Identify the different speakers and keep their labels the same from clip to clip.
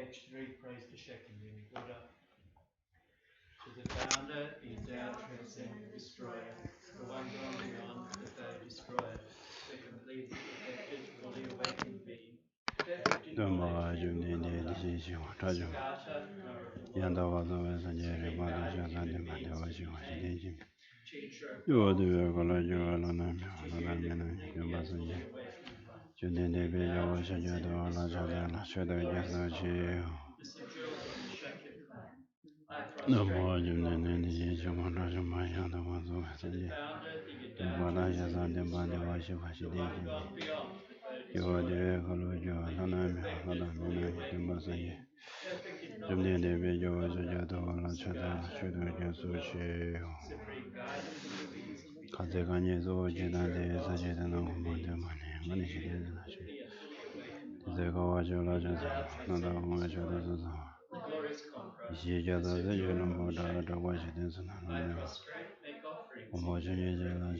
Speaker 1: page 3, praise the Shekinah Buddha. To the founder, the endowed, transcendent destroyer, the one gone beyond the third destroyer, the completely perfected, fully awakened being, perfect in knowledge, Siddhartha, teacher of God, to you the complete yet fully awakened one, the subdual of the shaken one. I prostrate before Prince to the founder, the endowed, transcendent destroyer, the one gone beyond the third destroyer, the completely perfected, fully awakened being, perfect in knowledge and infinite number, Siddhartha, knower of all, supreme guide of the living and created, teacher of God and human beings, to you the completely yet fully awakened one, the endowed, transcendent destroyer, the glorious conqueror, the subduer of the shaken one. I prostrate, make offerings in your refuge.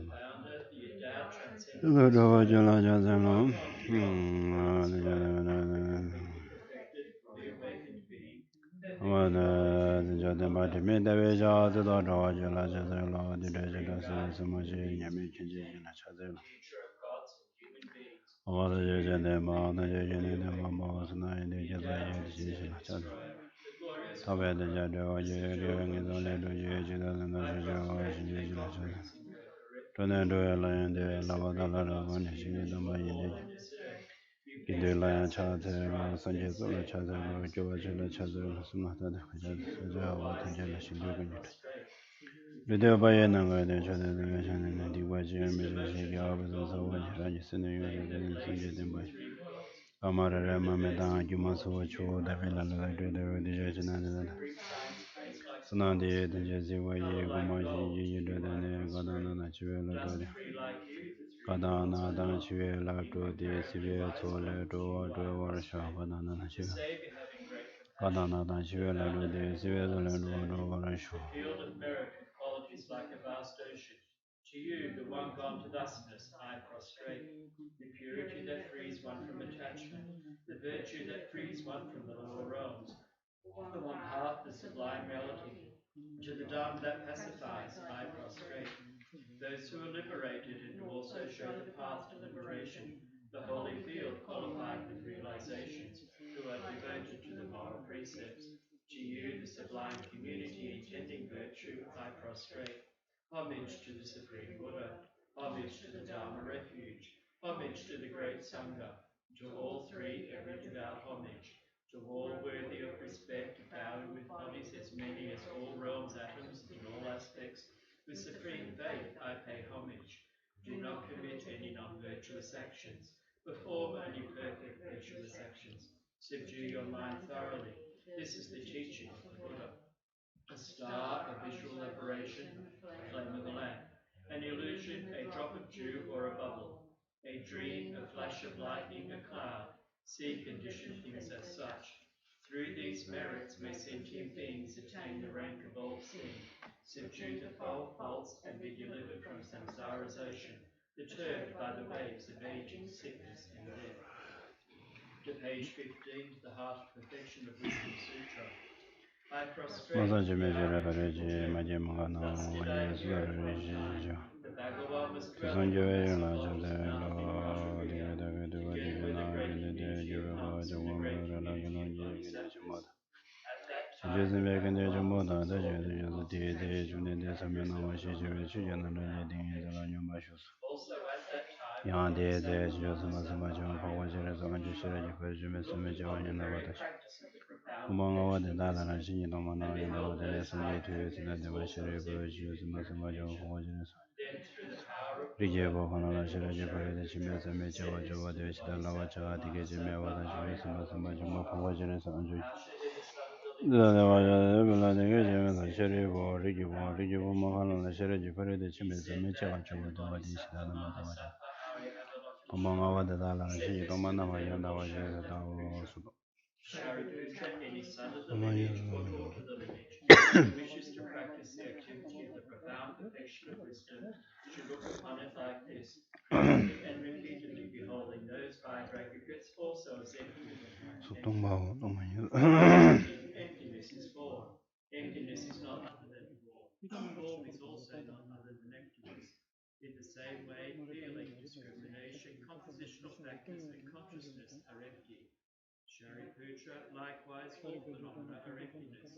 Speaker 1: The founder, the endowed, transcendent destroyer, the one gone beyond the third destroyer, the completely perfected, fully awakened being, perfect in knowledge and infinite number, Siddhartha, supreme guide of the living and created, teacher of gods and human beings, to you the completely yet fully awakened one, the endowed, transcendent destroyer, the glorious conqueror, the subduer of the shaken one. I prostrate, make offerings in your refuge. Merciful God, supreme over all on this earth, you place doubts at the stripes and said, I am supreme in this world. To you, all-wise being, I prostrate. The besoul one, maker, basis of the three worlds, omnipresent in all, to you I prostrate. The supreme science praised like gods, color like gold, to you I prostrate. Dust free like you, the three worlds I love, incorruptible light, to you I prostrate. The Savior having great compassion, the founder having all understanding, the field of merit with qualities like a vast ocean, to you, the one gone to thusness, I prostrate. The purity that frees one from attachment, the virtue that frees one from the lower realms, the one heart, the sublime reality. To the Dharma that pacifies, I prostrate. Those who are liberated and who also show the path to liberation, the holy field qualified with realizations, who are devoted to the moral precepts. To you, the sublime community intending virtue, I prostrate. Homage to the Supreme Buddha, homage to the Dharma refuge, homage to the great Sangha, to all three every devout homage, to all worthy of respect, bowing with bodies as many as all realms, atoms, in all aspects. With supreme faith I pay homage. Do not commit any non-virtuous actions. Perform only perfect virtuous actions. Subdue your mind thoroughly. This is the teaching of the Buddha. A star, a visual liberation, a flame of a lamp. An illusion, a drop of dew or a bubble. A dream, a flash of lightning, a cloud. See conditioned things as such. Through these merits may sentient beings attain the rank of all sin, subdue the 12 faults, and be delivered from samsara's ocean, perturbed by the waves of aging, sickness, and death. To page 15, the Heart of Perfection of Wisdom Sutra. I prostrate the thus did I hear at one time. The Bhagavan was dwelling on massive boulders of Mount Himalaya, together with a great community of monks and a great community of bodhisattvas. At that time, the Bhagavan was absorbed in contemplation and recitation of the 12 profound perfections. Also at that time, the bodhisattva Mother Samadhi performed a very practice of the profound perfection of wisdom, and beheld those high perfections also sentient in very nature. Then, through the power of Buddha, Venerable Shariputra, said this to the Bodhisattva Mother Samadhi, Now should hear the son of the living spirit, whose command is evermore. Profound perfection he said that to the Bodhisattva Mother Samadhi Avalokiteshvara, said this to the Venerable Shariputra. Shariputra, any son of the lineage or daughter of the lineage, who wishes to practice the activity of the profound perfection of wisdom, should look upon it like this, closely and repeatedly beholding those five
Speaker 2: other aggregates also as empty with a few
Speaker 1: Sutongba
Speaker 2: emptiness is form. Emptiness is not other than form. Form is also not other than emptiness. In the same way, feeling, discrimination, compositional factors, and consciousness are empty. Shariputra, likewise, all phenomena are emptiness,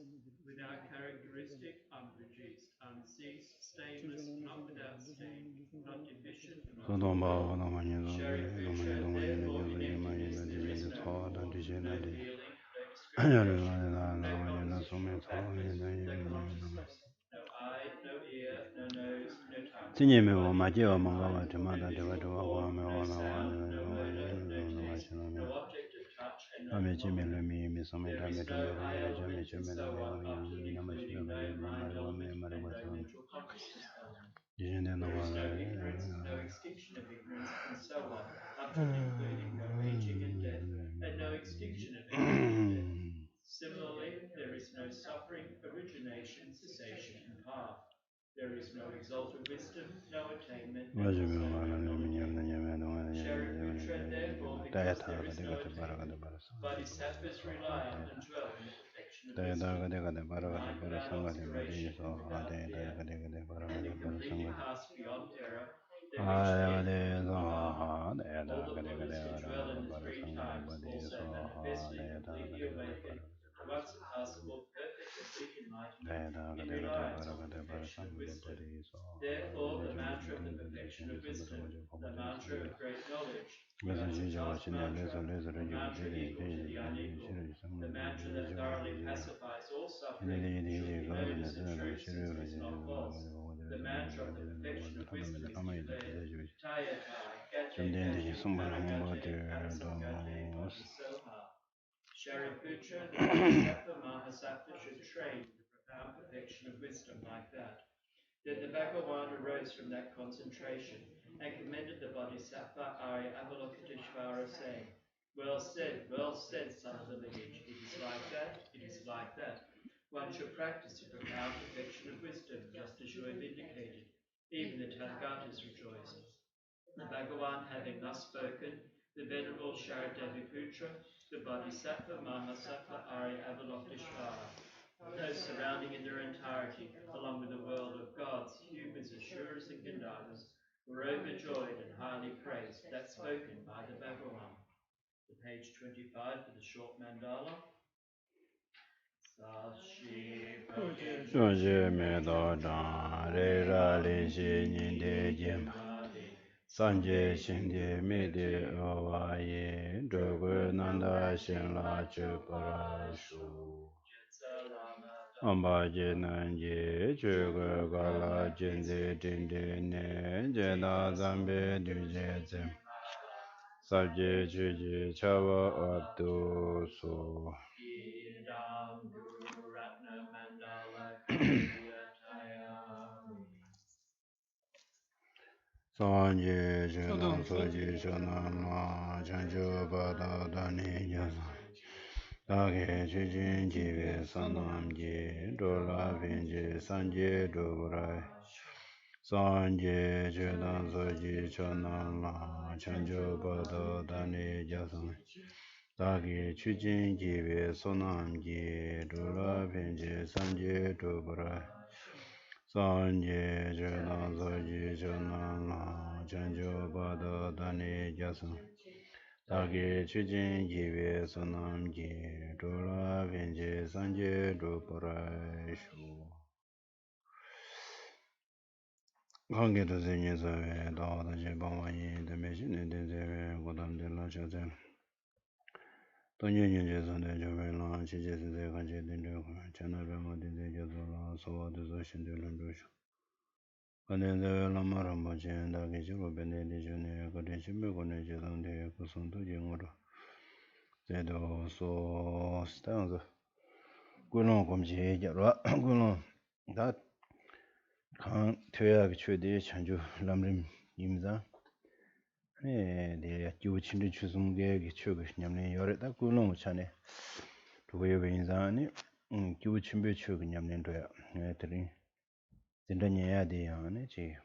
Speaker 2: without characteristic, unproduced, unceased, stainless, not without stain, not deficient, not Shariputra, therefore, in emptiness there is no form, no feeling, no discrimination, no compositional factors, no consciousness, no eye, no ear, no nose, no tongue, no mind, no visual form, no sound, no odor, no taste, no object of touch, and no phenomenon. There is no higher element, and so on, up to and including no mind element and no mental consciousness element. There is no ignorance, no extinction of ignorance, and so on, up to and including no aging and death, and no extinction of aging and death. Similarly, there is no suffering, origination, cessation, and path. There is no exalted wisdom, no attainment, and also no knowledge. Shariputra, therefore, because there is no attainment, bodhisattvas rely on and dwell in the perfection of wisdom. Mind without obscuration, without fear. Having completely passed beyond error, they reach the end of nirvana. All the bodies who dwell in the three times also manifest being completely awakened, the once impassable, perfect, complete enlightenment, in reliance on the perfection of wisdom. Therefore, the mantra of the perfection of wisdom, the mantra of great knowledge, the unsurpassed mantra, the mantra equal to the unequal, the mantra that thoroughly pacifies all suffering, should be known as the truth since it is not false. The mantra of the perfection of wisdom is declared, Tayatai, Gate, Anagate, Anasangate, Bodhisoha. Shariputra, the Bodhisattva Mahasattva should train the profound perfection of wisdom like that. Then the Bhagavan arose from that concentration and commended the Bodhisattva Arya Avalokiteshvara, saying, well said, son of the lineage. It is like that, it is like that. One should practice the profound perfection of wisdom, just as you have indicated. Even the Tathagatas rejoiced. The Bhagavan having thus spoken, the Venerable Sharadaviputra, the Bodhisattva Mahasattva Arya Avalokiteshvara, those surrounding in their entirety, along with the world of gods, humans, asuras, and gandharvas, were overjoyed and highly praised, that spoken by the Bhagavan. To page 25 for the short mandala. Sashi
Speaker 1: Soje me do dan re ra le shi nin de jim sanje shin de me de o wa ye do gu nan da shin la chu pa shu amba je nan je chu gu ga la jin de din de ne je da zam be du je zem sa je chu je cha wa abdu so Sanje Jenan Soji Shonan Ma Chancho Bada Dani Yasan Dake Chujin Jive Sanam Ji Dola Pinji Sanje Dobrai Sanje Jenan Soji Shonan Ma Chancho Bada Dani Yasan Dake Chujin Jive Sanam Ji Dola Pinji Sanje Dobrai Sanje Jenan Soji Shonan Ma Chancho Bada Dani Jasan Dagi Chujin Jive Sonam Ji Dola Vinji Sanje Duparai Shu Kange to Zinyi Save Dada Jibama Yin Demishin Dizeve Godam de la Chazen Tonye Yinje Sande Jove Lan Chije Size Kanche Dinde Chana Rama Dinde Jazola Sowa Dizo Shinde Lundushu Kandenze Lama Ramba Chen Dagi Chiru Bende Dijune Kade Chimbe Kone Jizande Kusuntu Jinguru Zedo So Stanza Gulong Kumji Jarwa Gulong Dat Kang Tuya Chudi Chanju Lamrim Yimza De Yu Chindu Chusum Ge Chug Nyamne Yore Da Gulong Chane Tuyo Inzani Yu Chimbe Chug Nyamne Doya Trin Zindanya De Yane Chi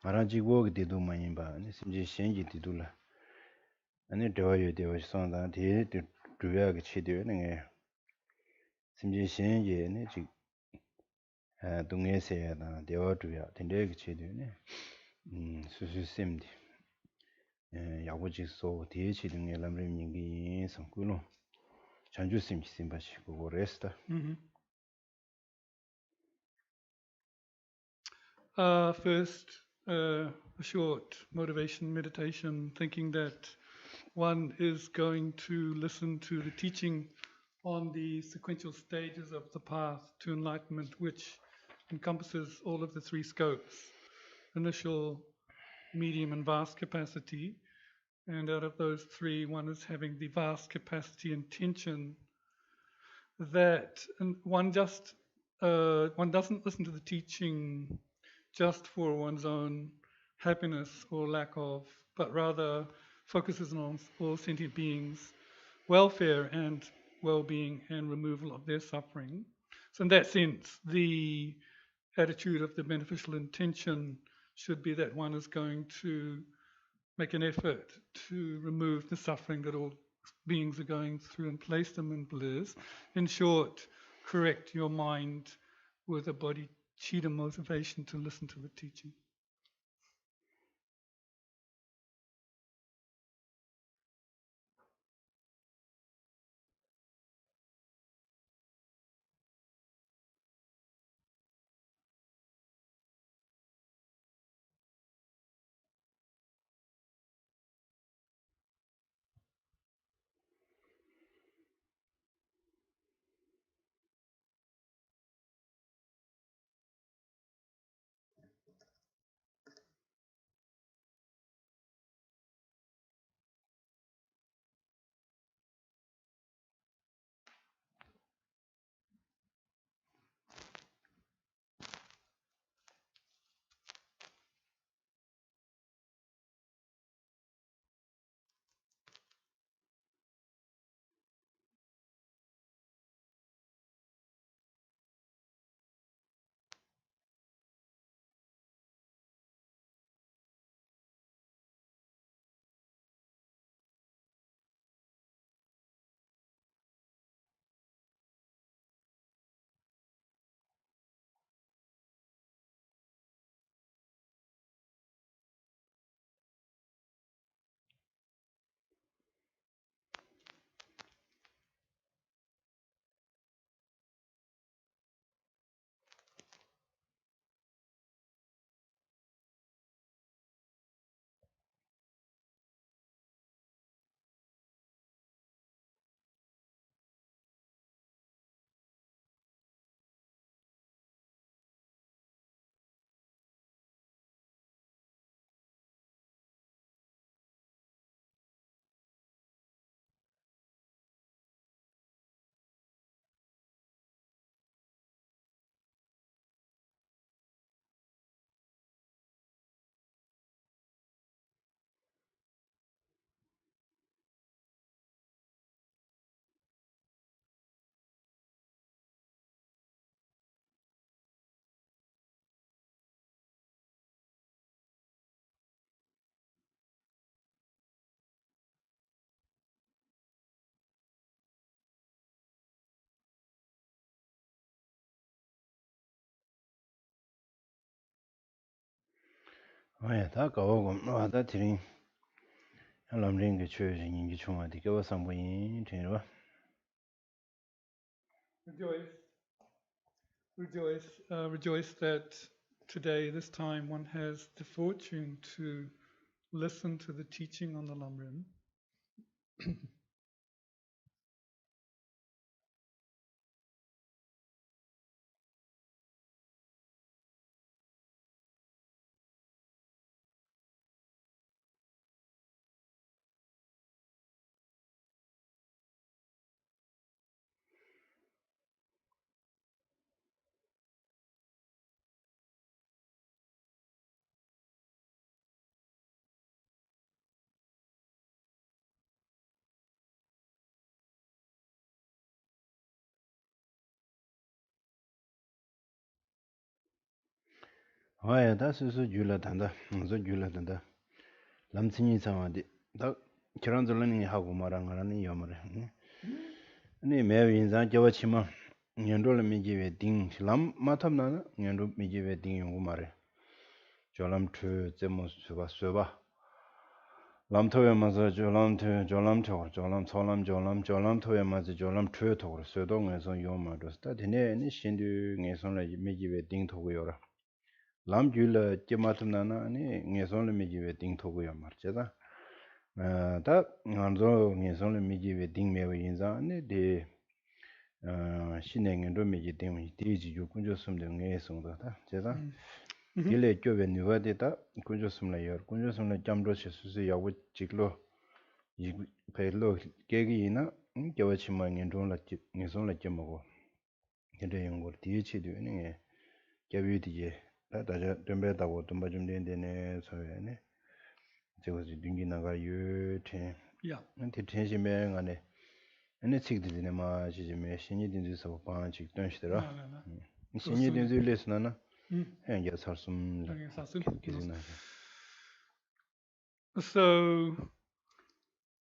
Speaker 1: Maranji Wog Didu Mayimba Simji Shenji Didula 아니 대화요 대화 상당 대 주요하게 치료는 심지신예네 지 동해세야다 대화 주요 된대게 치료네 수수심디 야고지소 대치등의 람림님이 성구로 전주심 심바시고 레스타
Speaker 3: First, a short motivation meditation, thinking that one is going to listen to the teaching on the sequential stages of the path to enlightenment, which encompasses all of the three scopes: initial, medium, and vast capacity. And out of those three, one is having the vast capacity intention that one doesn't listen to the teaching just for one's own happiness or lack of, but rather focuses on all sentient beings' welfare and well-being and removal of their suffering. So in that sense, the attitude of the beneficial intention should be that one is going to make an effort to remove the suffering that all beings are going through and place them in bliss. In short, correct your mind with a bodhicitta motivation to listen to the teaching.
Speaker 1: 다 가고 다 드린 람림게 최진이 중앙에 개와 상부인 되는
Speaker 3: Rejoice that today, this time, one has the fortune to listen to the teaching on the Lamrim.
Speaker 1: 다 스스 줄라 단다 저 줄라 단다 람친이 상황이 다 kiranzulani hago marangani yamare ni me inza jawa chima nyando la mi jiwe ding lam matam na nyando mi jiwe ding yungu mare jolam tu zemo suba lam towe maza jolam tu jolam to jolam solam jolam towe maza jolam tu to so do nge son yoma do sta dine ni shindu nge son la mi jiwe ding to yora lam jula jematum na ni nge son la mi jiwe ding to yomar cheda 다 먼저 예선을 미지에 딩매의 인자네 데 신행도 미지 때문에 대지 군조섬도 예선도다 제가 딜레 교배 누가데다 군조섬라 군조섬라 잠도시 수수 야고 직로 이 배로 계기이나 겨워치만 연종라 예선라 점하고 근데 연구 뒤치도 있는 게 다자 덤배다고 좀 좀 된데네 소에네 저거지 딩기 나가 유테
Speaker 3: Yeah.
Speaker 1: 근데 텐시면 안에 ene chigdine ma jime shinyi dinzu so pa chig tönshira shinyi dinzu lesna na ya sarsum kizina
Speaker 3: So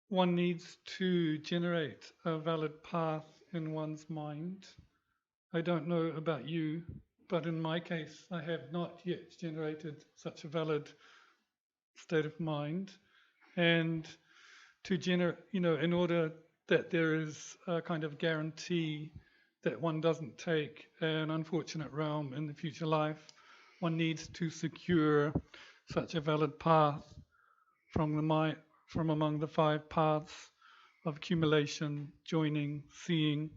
Speaker 3: one needs to generate a valid path in one's mind. I don't know about you, but in my case, I have not yet generated such a valid state of mind. And to generate, in order that there is a kind of guarantee that one doesn't take an unfortunate realm in the future life, one needs to secure such a valid path from among the 5 paths of accumulation, joining, seeing,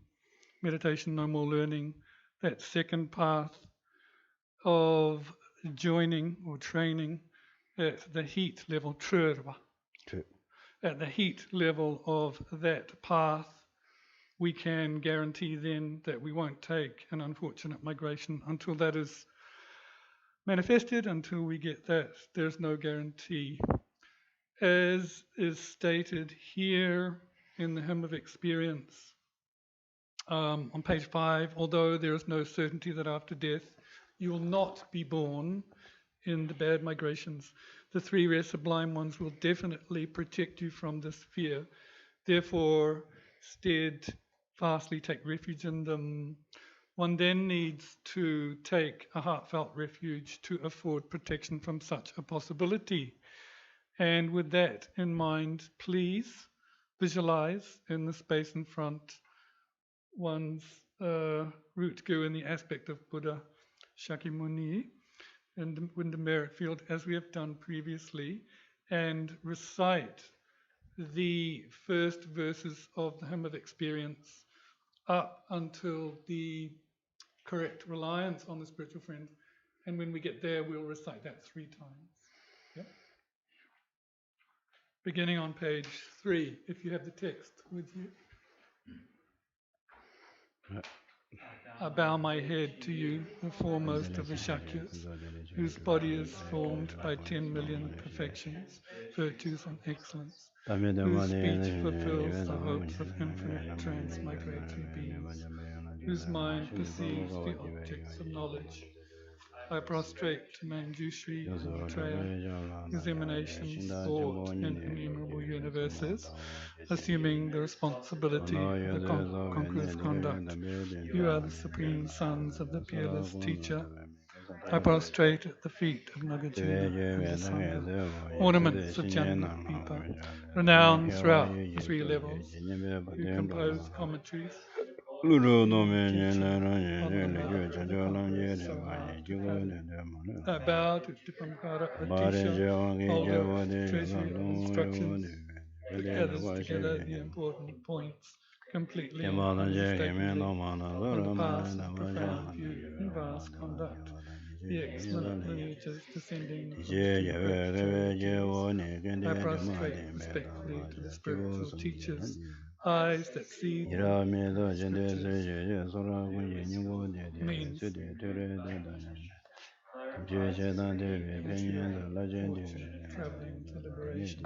Speaker 3: meditation, no more learning. That second path of joining or training at the heat level, at the heat level of that path, we can guarantee then that we won't take an unfortunate migration. Until that is manifested, until we get that, there's no guarantee. As is stated here in the Hymn of Experience, on page 5, although there is no certainty that after death you will not be born in the bad migrations, the 3 rare sublime ones will definitely protect you from this fear. Therefore, steadfastly take refuge in them. One then needs to take a heartfelt refuge to afford protection from such a possibility. And with that in mind, please visualize in the space in front one's root guru in the aspect of Buddha Shakyamuni in the merit field, as we have done previously, and recite the first verses of the Hymn of Experience up until the correct reliance on the spiritual friend. And when we get there, we'll recite that 3 times. Yep. Beginning on page 3, if you have the text with you. I bow my head to you, the foremost of the Shakyas, whose body is formed by 10 million perfections, virtues and excellence, whose speech fulfills the hopes of infinite transmigratory beings, whose mind perceives the objects of knowledge. I prostrate to Manjushri and Maitreya, whose emanations thought in innumerable universes, assuming the responsibility of the conqueror's conduct. You are the supreme sons of the peerless teacher. I prostrate at the feet of Nagarjuna and the Sangha, ornaments of Jnana, renowned throughout the 3 levels, who compose commentaries. I bow to Dipankara Atisha, holder of treasury of instructions, who gathers together the important points completely and unmistakably on the path of profound view and vast conduct, the excellent lineages descending from the I prostrate respectfully to the spiritual teachers, eyes that see the means traveling to liberation.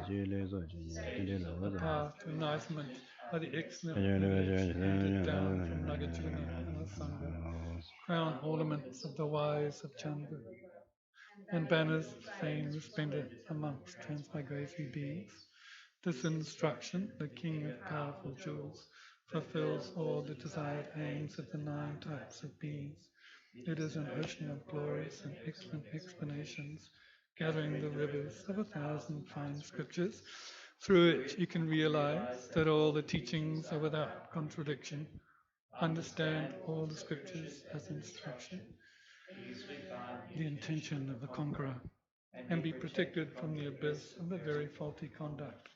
Speaker 3: The path to enlightenment are the excellent lineage handed down from Nagarjuna and the Sangha, crown ornaments of the wise of Chandra, and banners of fame resplendent amongst transmigratory beings. This instruction, the king of powerful jewels, fulfills all the desired aims of the 9 types of beings. It is an ocean of glorious and excellent explanations, gathering the rivers of 1,000 fine scriptures, through which you can realize that all the teachings are without contradiction. Understand all the scriptures as instruction, the intention of the conqueror, and be protected from the abyss of a very faulty conduct.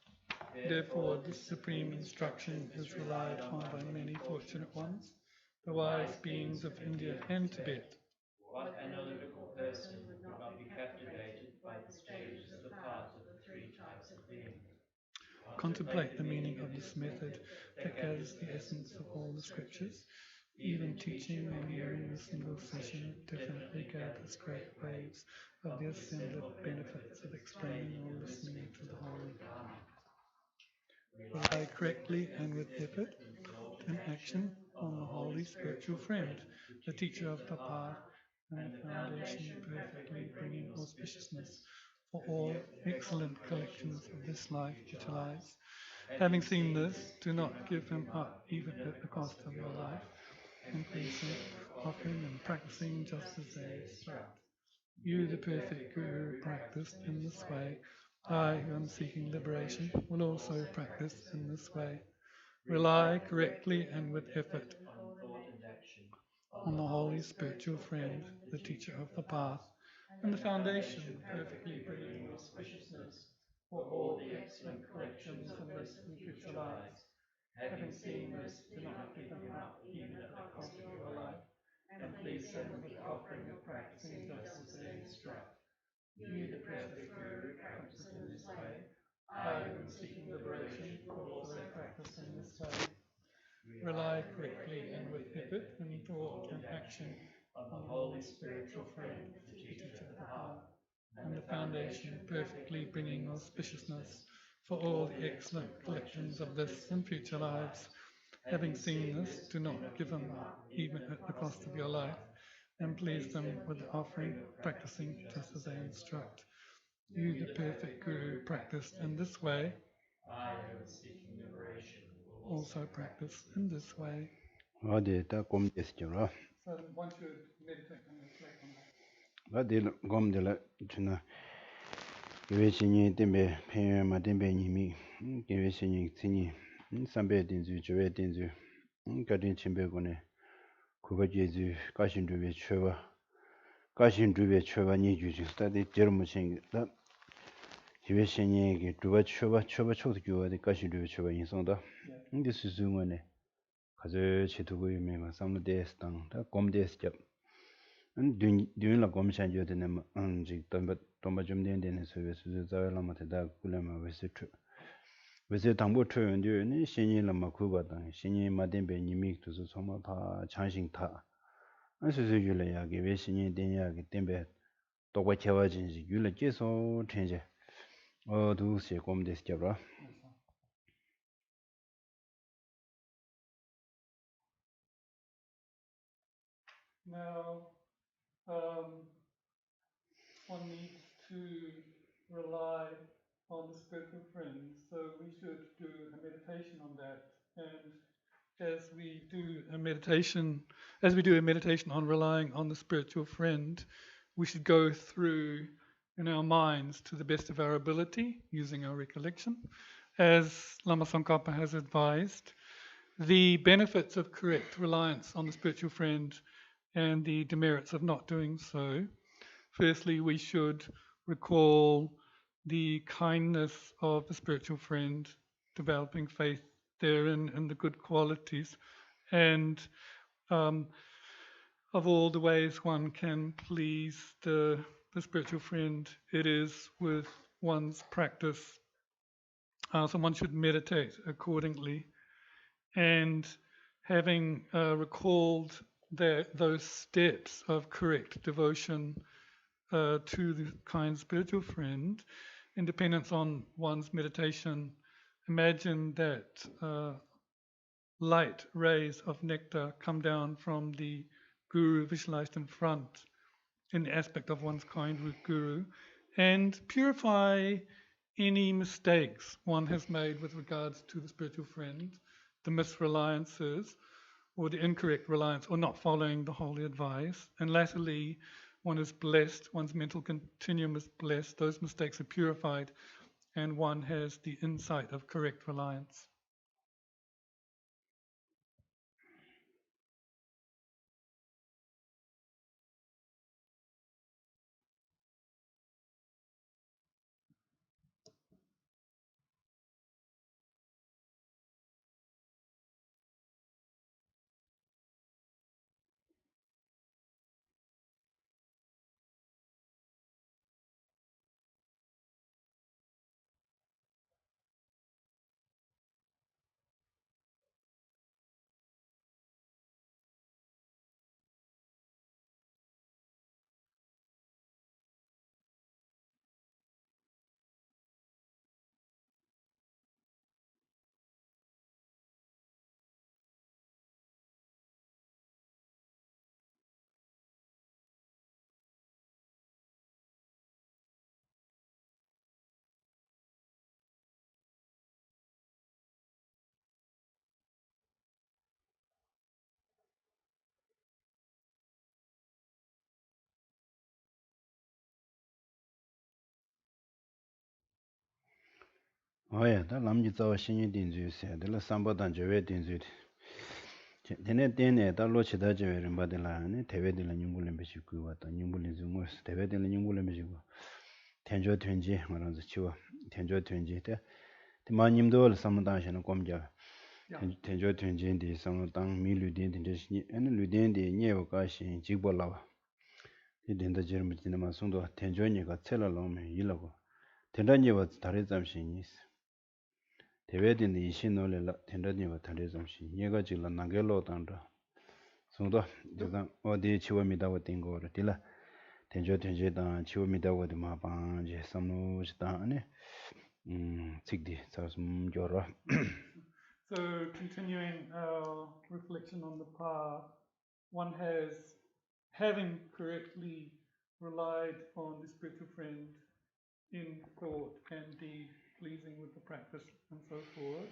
Speaker 3: Therefore, this supreme instruction is relied on by many fortunate ones, the wise beings of India and Tibet.
Speaker 2: What analytical person would not be captivated by the stages of the path of the 3 types of being?
Speaker 3: Contemplate the meaning of this method that gathers the essence of all the scriptures. Even teaching and hearing a single session definitely gathers great waves of the assembled benefits of explaining or listening to the holy. Rely correctly and with effort and action on the holy spiritual friend, the teacher of the path, and the foundation perfectly bringing auspiciousness for all excellent collections of this life utilize. Having seen this, do not give him up even at the cost of your life, increasing, offering and practicing just as they instruct. You, the perfect Guru, practiced in this way. I, who am seeking liberation, will also practice in this way. Rely correctly and with effort on the holy spiritual friend, the teacher of the path, and the foundation perfectly bringing auspiciousness for all the excellent collections in this and future lives. Having seen this, do not give them up even at the cost of your life, and please them with the offering of practicing just as they instruct. You, the precious Guru, practice in this way. I, who am seeking liberation, will also practice in this way. Rely correctly and with effort in thought and action on the holy spiritual friend, the teacher of the path, and the foundation perfectly bringing auspiciousness for all the excellent collections of this and future lives. Having seen this, do not give them up, even at the cost of your life, and please them with the offering, practicing just as they instruct. You, the perfect Guru, practiced in this way.
Speaker 2: I, who am seeking liberation, will
Speaker 3: Also practice in this way.
Speaker 1: 어디 다 곰데스죠.
Speaker 3: So one should meditate and reflect on that.
Speaker 1: 어디 곰데라 주나 외신이 때문에 폐마 때문에 님이 외신이 진이 삼배 된주 조회 된주 가진 침배군에 그거 제주 가신주의 최와 가신주의 최와 니주지 스타디 제르무싱다 외신이게 두바 최와 초도 교와데 가신주의 최와 인성다 근데 수중원에 가저 제도고 유명한 삼무데스당 다 곰데스죠 듄라 곰산죠 되네 지 tomba jumden den so su za la ma da kula ma we se tangbo chö de ni shin la ma ku ba dang shin ma den be ni mi tu su so ma pa chang xing ta an su yu le ya ge we shin den ya ge den be do gwa che wa jin ji yu le je so chen je du se gom de ske bra
Speaker 3: Now, one needs to rely on the spiritual friends, so we should do a meditation on that. And as we do a meditation on relying on the spiritual friend, we should go through in our minds to the best of our ability, using our recollection, as Lama Tsongkhapa has advised, the benefits of correct reliance on the spiritual friend and the demerits of not doing so. Firstly, we should recall the kindness of the spiritual friend, developing faith therein and the good qualities, and of all the ways one can please the spiritual friend, it is with one's practice. So one should meditate accordingly. And having recalled those steps of correct devotion to the kind spiritual friend, in dependence on one's meditation, imagine that light rays of nectar come down from the Guru visualized in front in the aspect of one's kind Guru and purify any mistakes one has made with regards to the spiritual friend, the misreliances, or the incorrect reliance, or not following the holy advice. And latterly, one is blessed, one's mental continuum is blessed, those mistakes are purified, and one has the insight of correct reliance.
Speaker 1: Oh yeah, that lam ji zawa shinyi din zu se, de la sambo dan jewe din zu. Tene tene da lo chi da jewe rimba de la ne tewe de la nyumbu lembe shi ku wa ta nyumbu le zu mo tewe de la nyumbu lembe shi ku. Tenjo twenji marang zu chiwa. Tenjo twenji te ma nyimdo la samu dan shi na kom ja. Tenjo twenji di samu dan mi lu din din shi ene lu din di nye wa ka shi jigbo la wa. Di din da jirma jina ma sungdo tenjo nye ka tsela lo me yi la ko. Tenda nye wa tari zam shi nis. 대외된 이신노래라 텐더니와 탄레점시 얘가 지금 나게로 단다 송도 제가 어디 치워미다고 된 거를 딜라 텐저다 치워미다고 마방 제 삼노시다 아니 찍디 사슴 줘라.
Speaker 3: So continuing our reflection on the path, one has, having correctly relied on the spiritual friend in thought and deed, pleasing with the practice and so forth.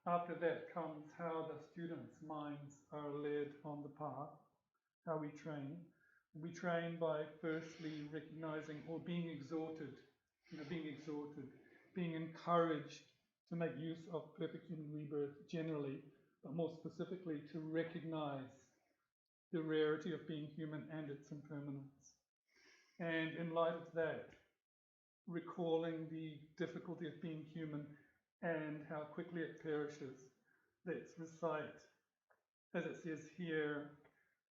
Speaker 3: After that comes how the students' minds are led on the path, how we train. We train by firstly recognizing or being exhorted, being encouraged to make use of perfect human rebirth generally, but more specifically to recognize the rarity of being human and its impermanence. And in light of that, recalling the difficulty of being human and how quickly it perishes. Let's recite, as it says here,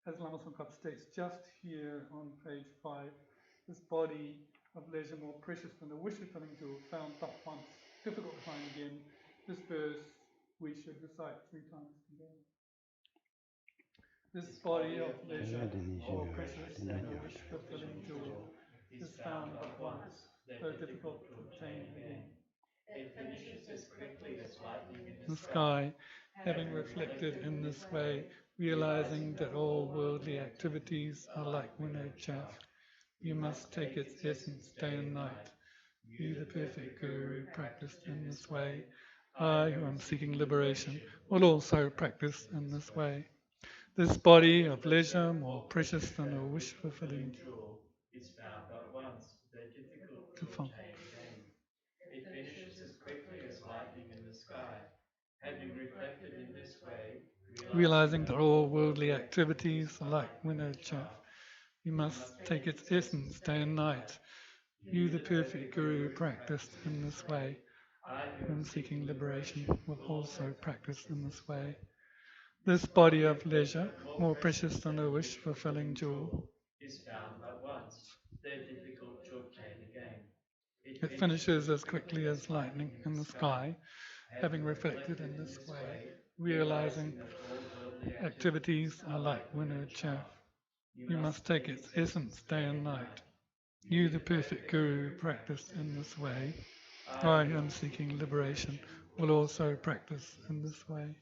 Speaker 3: as Lama Tsongkhap states, just here on page 5, this body of leisure more precious than a wish-fulfilling jewel, found but once, difficult to find again. This verse we should recite 3 times together. This body of leisure more precious than a wish-fulfilling jewel is found but once, though difficult to obtain again.
Speaker 2: It finishes as quickly as lightning in
Speaker 3: The sky, having reflected in this way, realizing that all worldly activities are like winnowed chaff, you must take its essence day and night. You, the perfect Guru, practiced in this way. I, who am seeking liberation, will also practice in this way. This body of leisure, more precious than a wish-fulfilling
Speaker 2: jewel, is found but once, though difficult to
Speaker 3: to find.
Speaker 2: obtain again. It finishes as quickly as lightning in the sky. Having reflected in this way,
Speaker 3: Realizing that all worldly activities are like winnowed chaff, you must take its essence day and night. You, the perfect Guru, practiced in this way.
Speaker 2: I,
Speaker 3: who am seeking liberation, will also practice in this way. This body of leisure, more precious than a wish-fulfilling jewel,
Speaker 2: is found but once, though difficult to obtain again.
Speaker 3: it finishes as quickly as lightning in the sky. Having reflected in this way, realizing activities are like winnowed chaff, you must take its essence day and night. You, the perfect Guru, practiced in this way. I, who am seeking liberation, will also practice in this way.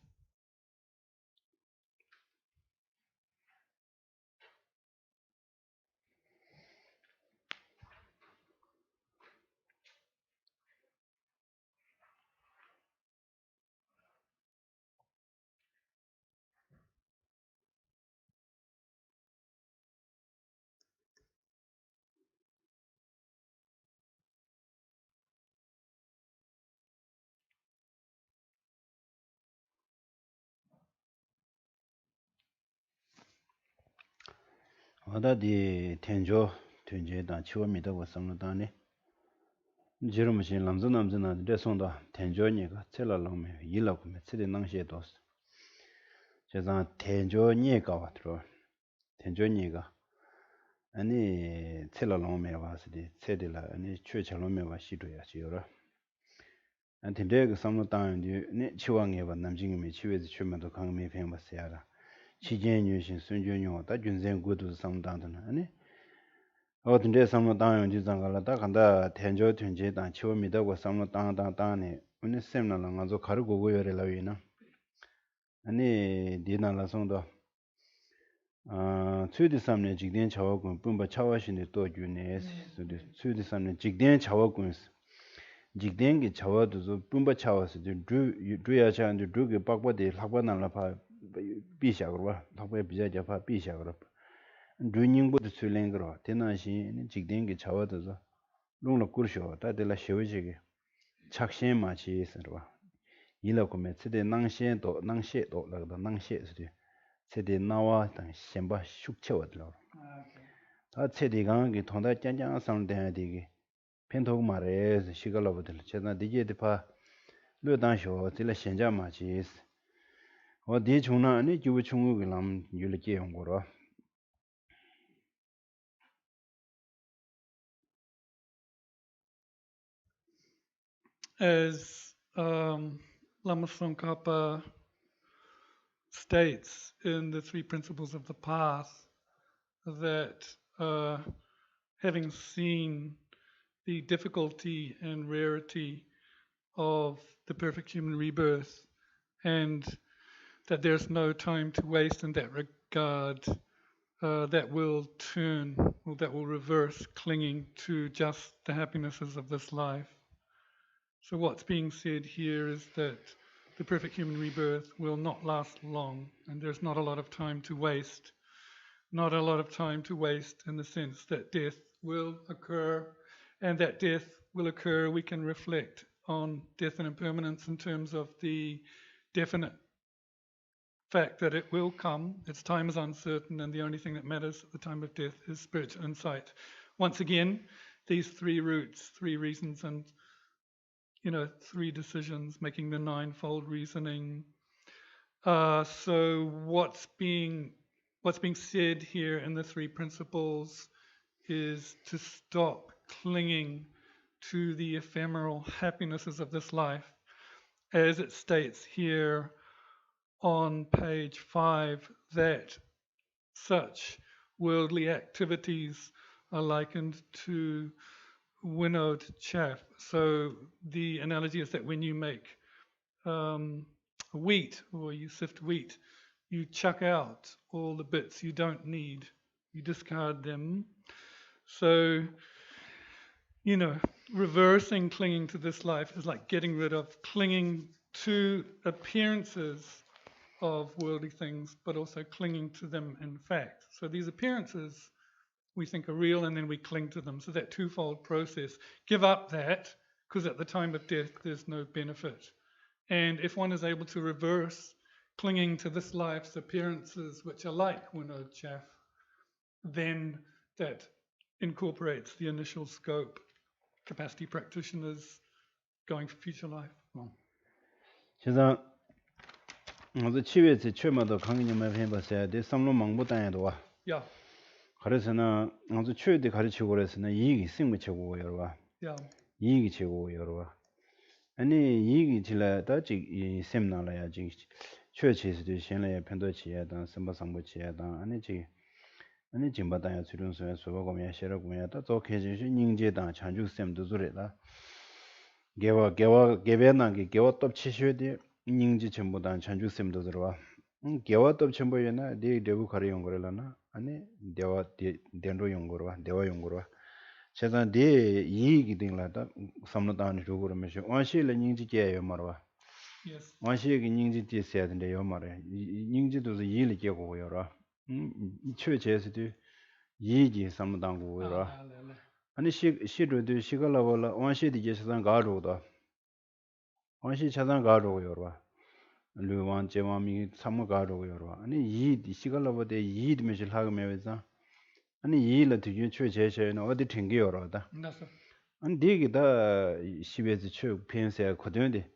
Speaker 1: 어다디 텐조 튼제다 치워미다 wasang다네 지름신 남즈남즈나 데송다 텐조니가 첼라랑메 일라고메 체데 낭셰도스 제가 텐조니가 와트로 텐조니가 아니 첼라랑메 와스디 체딜라 아니 최철로메 와시도야 지요라 안텐데가 삼노다인디 네 치왕에바 남징미 치웨지 최면도 강메 팽바스야라 시제뉴신 순준요 다 준생 고도 삼당다나 아니 어딘데 삼노 당연 지장가라다 간다 텐조 튼제단 치워미다고 삼노 당당당네 오늘 셈나랑 가서 가르고 요래라위나 아니 디나라송도 추디 삼네 직된 차와군 뿜바 차와신데 또 주네스 추디 삼네 직된 차와군 직된게 차와도 뿜바 차와스 두야찬데 두게 박바데 학바나라파 비샤그와 학바 비자자파 비샤그와 드닝보드 술랭그로 테나시 직된게 차와도 롱로 쿠르쇼 다들라 쇼지게 착신 마치 있어와 일하고면 세대 낭셰도 라다 낭셰스디 세대 나와 당 셈바 숙체워들어 다 세대강게 통다 짠짠 상대하디게 펜토고 말에 시갈로버들 제가 디제드파 르단쇼 딜라 현자 마치 어디 중나 아니 주부 중국을 남 유리게 용거로
Speaker 3: As Lama Tsongkhapa states in the Three Principles of the Path, that having seen the difficulty and rarity of the perfect human rebirth, and that there's no time to waste in that regard, that will turn, or that will reverse clinging to just the happinesses of this life. So what's being said here is that the perfect human rebirth will not last long, and there's not a lot of time to waste. Not a lot of time to waste in the sense that death will occur, and that death will occur, we can reflect on death and impermanence in terms of the definite fact that it will come. Its time is uncertain, and the only thing that matters at the time of death is spiritual insight. Once again, these three roots, three reasons, and three decisions, making the ninefold reasoning. So what's being said here in the three principles is to stop clinging to the ephemeral happinesses of this life, as it states here on page 5, that such worldly activities are likened to winnowed chaff. So the analogy is that when you make wheat, or you sift wheat, you chuck out all the bits you don't need, you discard them. So, reversing clinging to this life is like getting rid of clinging to appearances of worldly things, but also clinging to them in fact. So these appearances we think are real, and then we cling to them. So that twofold process. Give up that, because at the time of death there's no benefit. And if one is able to reverse clinging to this life's appearances, which are like winnowed chaff, then that incorporates the initial scope. Capacity practitioners going for future life.
Speaker 1: 제가 어제 치외지 최마도 강의님을 해봤어야 돼. 삼로 망보다에도 와.
Speaker 3: Yeah.
Speaker 1: 그래서는 아주 최대 가르치고 그래서는 이익이 생물 최고고 여러 와.
Speaker 3: Yeah.
Speaker 1: 이익이 최고고 여러 와. 아니 이익이 질라다 이 셈나라야 지 최치스도 신뢰의 편도치에다 선보상보치에다 아니 진바다야 주륜소에 소고고면 셔러고면다 조케지시 닝제다 찬주셈도 소리다. 개베나게 개와 톱치셔디 닝지 전부다 찬주셈도 들어와. 개와 톱 전부에나 대부 가려 용거라나 아니 대와 denro 용거와 대와 용거와 제가 대 이익이 된라다 삼노다니 조고로 메시 원시를 닝지게요 말와.
Speaker 3: Yes.
Speaker 1: 원시에게 닝지티 있어야 된대요 말에 닝지도 이익을 깨고요라. 최제스도 이익이 삼노당고요라. 아니 시로도 시갈라월라 원시디 제사단 가로다. 원시 차단 가로요라. 르완 제마미 삼가로요라. 아니 이 시갈라버데 이드메실 하게메자 아니 이일라 뒤에 최제제는 어디 튕겨요로다.
Speaker 3: Nasa.
Speaker 1: 안 디기다 시베지 최 편세 거든데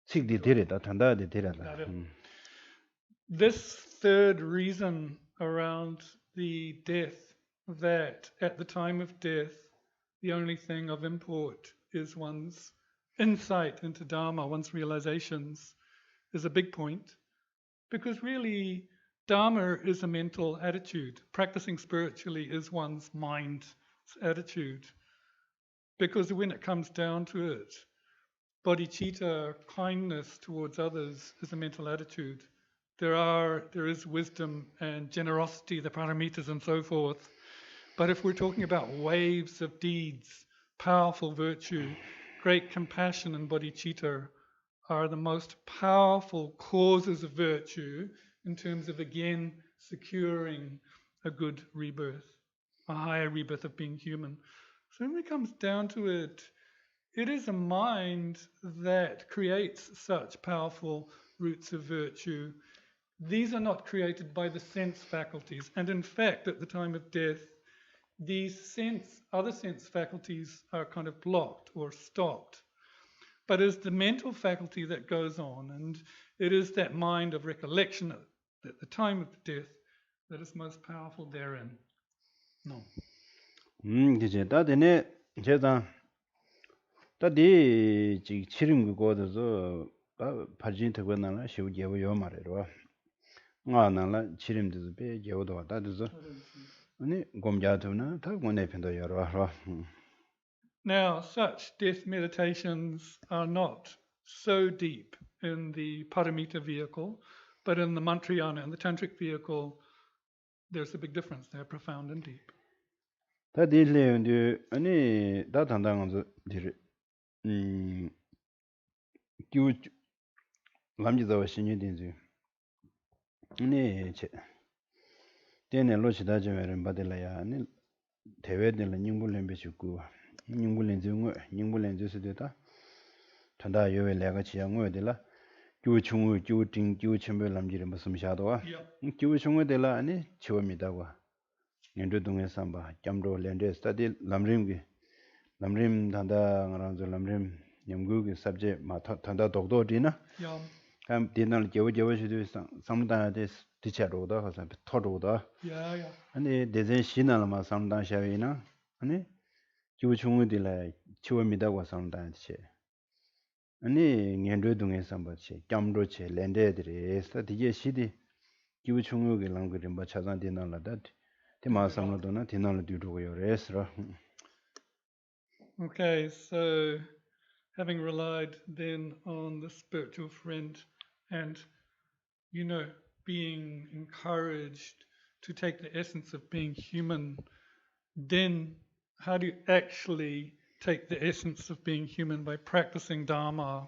Speaker 1: 식디 데레다 단다데 데라다.
Speaker 3: This third reason around the death, that at the time of death, the only thing of import is one's insight into Dharma, one's realizations, is a big point. Because really, Dharma is a mental attitude. Practicing spiritually is one's mind's attitude. Because when it comes down to it, bodhicitta, kindness towards others, is a mental attitude. There is wisdom and generosity, the paramitas and so forth. But if we're talking about waves of deeds, powerful virtue, great compassion and bodhicitta are the most powerful causes of virtue in terms of, again, securing a good rebirth, a higher rebirth of being human. So when it comes down to it, it is a mind that creates such powerful roots of virtue. These are not created by the sense faculties. And in fact, at the time of death, these other sense faculties are kind of blocked or stopped. But it's the mental faculty that goes on, and it is that mind of recollection at the time of death that is most powerful therein. No.
Speaker 1: 이제 다데네 제가 다디 지 치림 거도서 파진 되거나 쉬우게고 요 말이로. 나나라 치림도 배 게고도 왔다도 아니 곰자도나 다 원에 편도 여러.
Speaker 3: Now, such death meditations are not so deep in the paramita vehicle, but in the mantrayana and the tantric vehicle, there's a big difference. They're profound and deep.
Speaker 1: 다 딜레인데 아니 다 단단한 딜 규 남지도 신이든지 아니 제 때네 로시다 점에는 받을래야 아니 대외들은 닝불렘 배주고 닝불렘 중어 닝불렘 주스되다 단다 요에 내가 지양어들라 교충의 교팅 교침별 남지를 무슨 샤도와 교충의들라 아니 치워미다고 년도동에 삼바 잠도 랜드 스터디 람림기 람림 단다 그런저 람림 연구기 sabject 마 단다 독도디나 감 디날 겨워겨워시도 상담다데 디차로다 가서 토로다 아니 대전 신나마 상담샤위나 아니 교충의들라 치워미다고 상담치 아니 년도동에 삼바치 잠도체 랜드들이 스터디게 시디 교충의기 랑그리 뭐 찾아디날라다
Speaker 3: Okay, so having relied then on the spiritual friend and, being encouraged to take the essence of being human, then how do you actually take the essence of being human by practicing Dharma?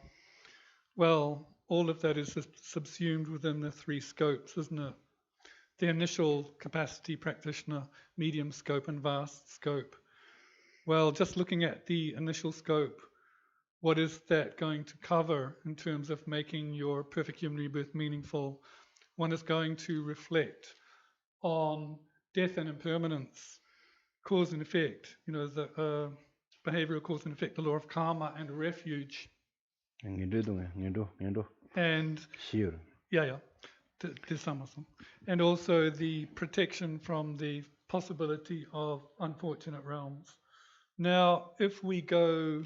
Speaker 3: Well, all of that is subsumed within the three scopes, isn't it? The initial capacity practitioner, medium scope and vast scope. Well, just looking at the initial scope, what is that going to cover in terms of making your perfect human rebirth meaningful? One is going to reflect on death and impermanence, cause and effect, the behavioral cause and effect, the law of karma and refuge. And
Speaker 1: sure.
Speaker 3: Yeah. And also the protection from the possibility of unfortunate realms. Now, if we go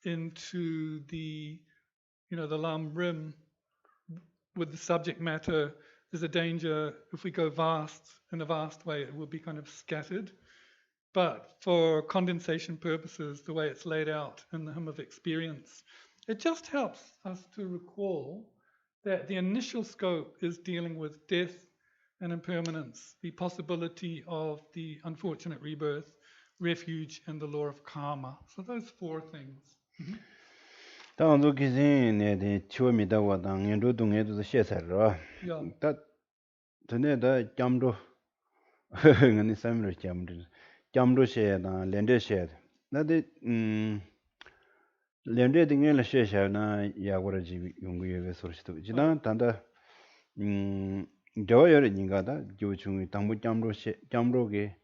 Speaker 3: into the Lamrim with the subject matter, there's a danger if we go vast in a vast way, it will be kind of scattered. But for condensation purposes, the way it's laid out in the Hymn of Experience, it just helps us to recall that the initial scope is dealing with death and impermanence, the possibility of the unfortunate rebirth, refuge, and the law of karma. So those four things.
Speaker 1: 렌데 등에는 셰샤나 야고라지 용구에 소리도 지난 단다 저여인가다 교중의 당부 잠로게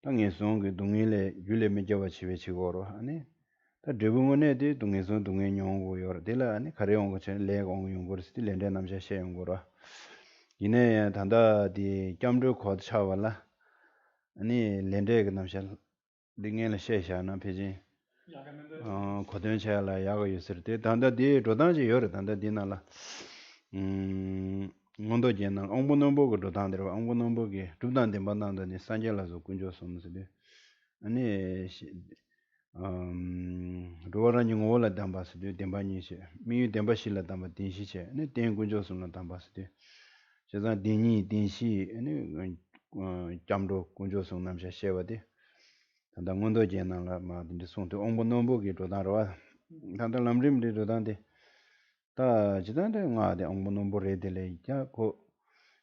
Speaker 1: 당에 송게 동일에 율레 메자와 치베 치고로 아니 다 드붕원에 동에서 동에 용고 요라 데라 아니 가려온 거 전에 레고 용고 스티 렌데 남자 셰 용고로 이내 단다 디 겸르 코드 차발라 아니 렌데 그 남자 링엘레 셰샤나 페지 코든 샤라 야고 유스르 데 단다 디 로단지 요라 단다 디나라 ngondo jena ongbo nombo go dodan der ongbo nombo ge dudan de bandan de sanjela zo kunjo somse de ani roara ni ngola damba se de demba ni se mi demba shi la damba din shi che ne den kunjo som la damba se de je za din ni din shi ani jamdo kunjo som nam sha she wa de tanda ngondo jena la ma de son de ongbo nombo ge dodan ro tanda lamrim de dodan de 다 지단데 ngaade ongbo nombo re de le ya ko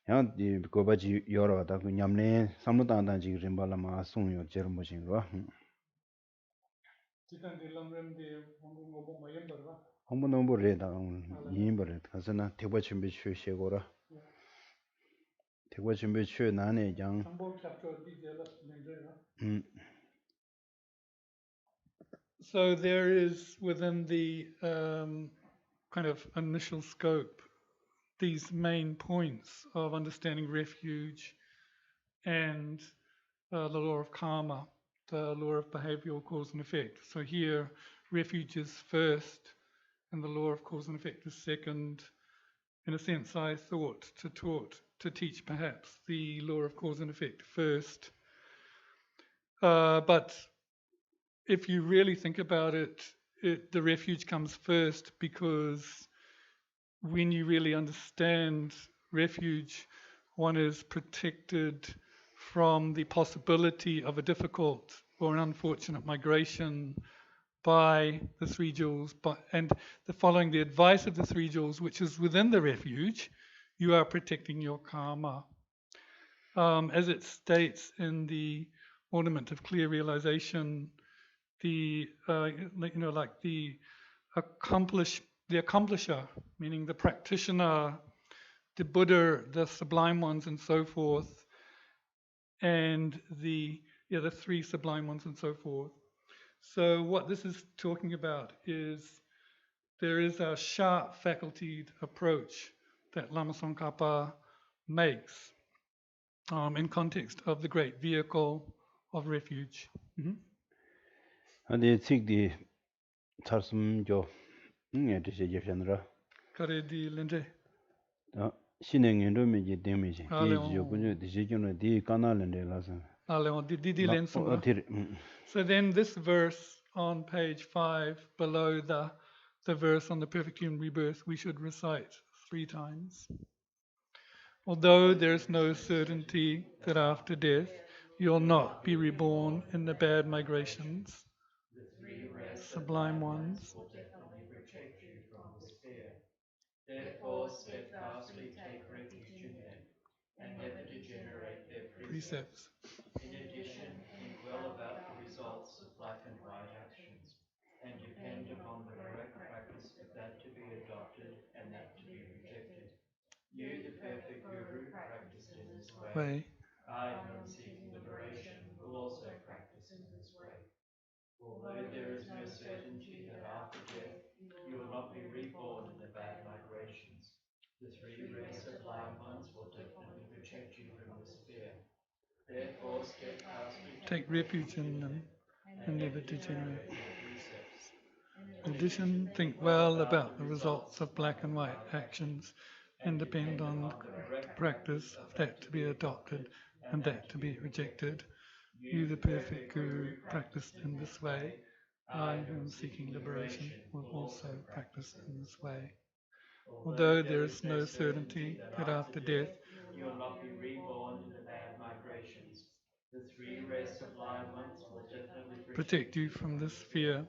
Speaker 1: yang di ko ba ji yoro da ku nyamne samno dan dan ji rimba la ma sung yo jer mo jing ro
Speaker 3: Condensed Lamrim de
Speaker 1: ongbo nombo re da yin ba re ka sa na te ba chim bi chue she go ra te ba chim bi chue na ne yang
Speaker 3: Chapter So there is within the kind of initial scope these main points of understanding refuge and the law of karma, the law of behavioral cause and effect. So here, refuge is first, and the law of cause and effect is second. In a sense, I thought to teach perhaps the law of cause and effect first. But if you really think about it, the refuge comes first because when you really understand refuge, one is protected from the possibility of a difficult or an unfortunate migration by the three jewels, and following the advice of the three jewels, which is within the refuge, you are protecting your karma. As it states in the ornament of clear realization, the accomplisher, meaning the practitioner, the Buddha, the sublime ones, and so forth, and the three sublime ones and so forth. So what this is talking about is there is a sharp facultied approach that Lama Tsongkhapa makes in context of the great vehicle of refuge.
Speaker 1: ade chik di charsum jo nge de je fyan ra
Speaker 3: Kare di lende.
Speaker 1: da shine nge ndo me je de me je de jo kunjo de je kyo di kana lende la sa
Speaker 3: So then this verse on page 5 below the verse on the perfect human rebirth we should recite 3 times. Although there is no certainty that after death you'll not be reborn in the bad migrations,
Speaker 2: the three rare
Speaker 3: sublime ones
Speaker 2: will definitely protect you from this fear. Therefore, steadfastly take refuge in them and never degenerate their precepts. In addition, think well about the results of black and white actions and depend upon the correct practice of that to be adopted and that to be rejected. You, the perfect Guru, practiced in this way. I, who am seeking liberation, will also practice in this way. Although there is no certainty that after death you will not be reborn in the bad migrations, the three rare sublime ones will definitely protect you from this fear. Therefore, steadfastly
Speaker 3: take refuge in them and never degenerate. In addition, think well about the results of black and white actions and depend on the correct practice of that to be adopted and that to be rejected. You, the perfect Guru, practiced in this way. I, who am seeking liberation, will also practice in this way. Although there is no certainty that after death
Speaker 2: you will not be reborn in the bad migrations, the three rare sublime ones will definitely
Speaker 3: protect you from this fear.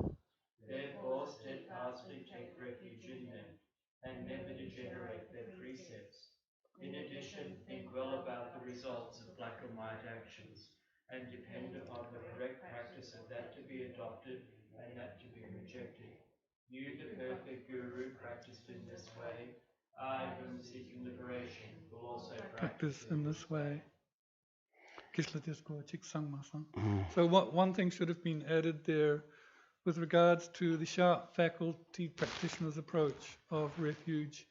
Speaker 2: Therefore, steadfastly take refuge in them and never degenerate their precepts. In addition, think well about the results of black and white actions and depend upon the correct practice of that to be adopted and that to be rejected. You, the perfect Guru, practiced in this way. I, who am seeking liberation, will also practice
Speaker 3: in this way. So one thing should have been added there with regards to the sharp faculty practitioner's approach of refuge.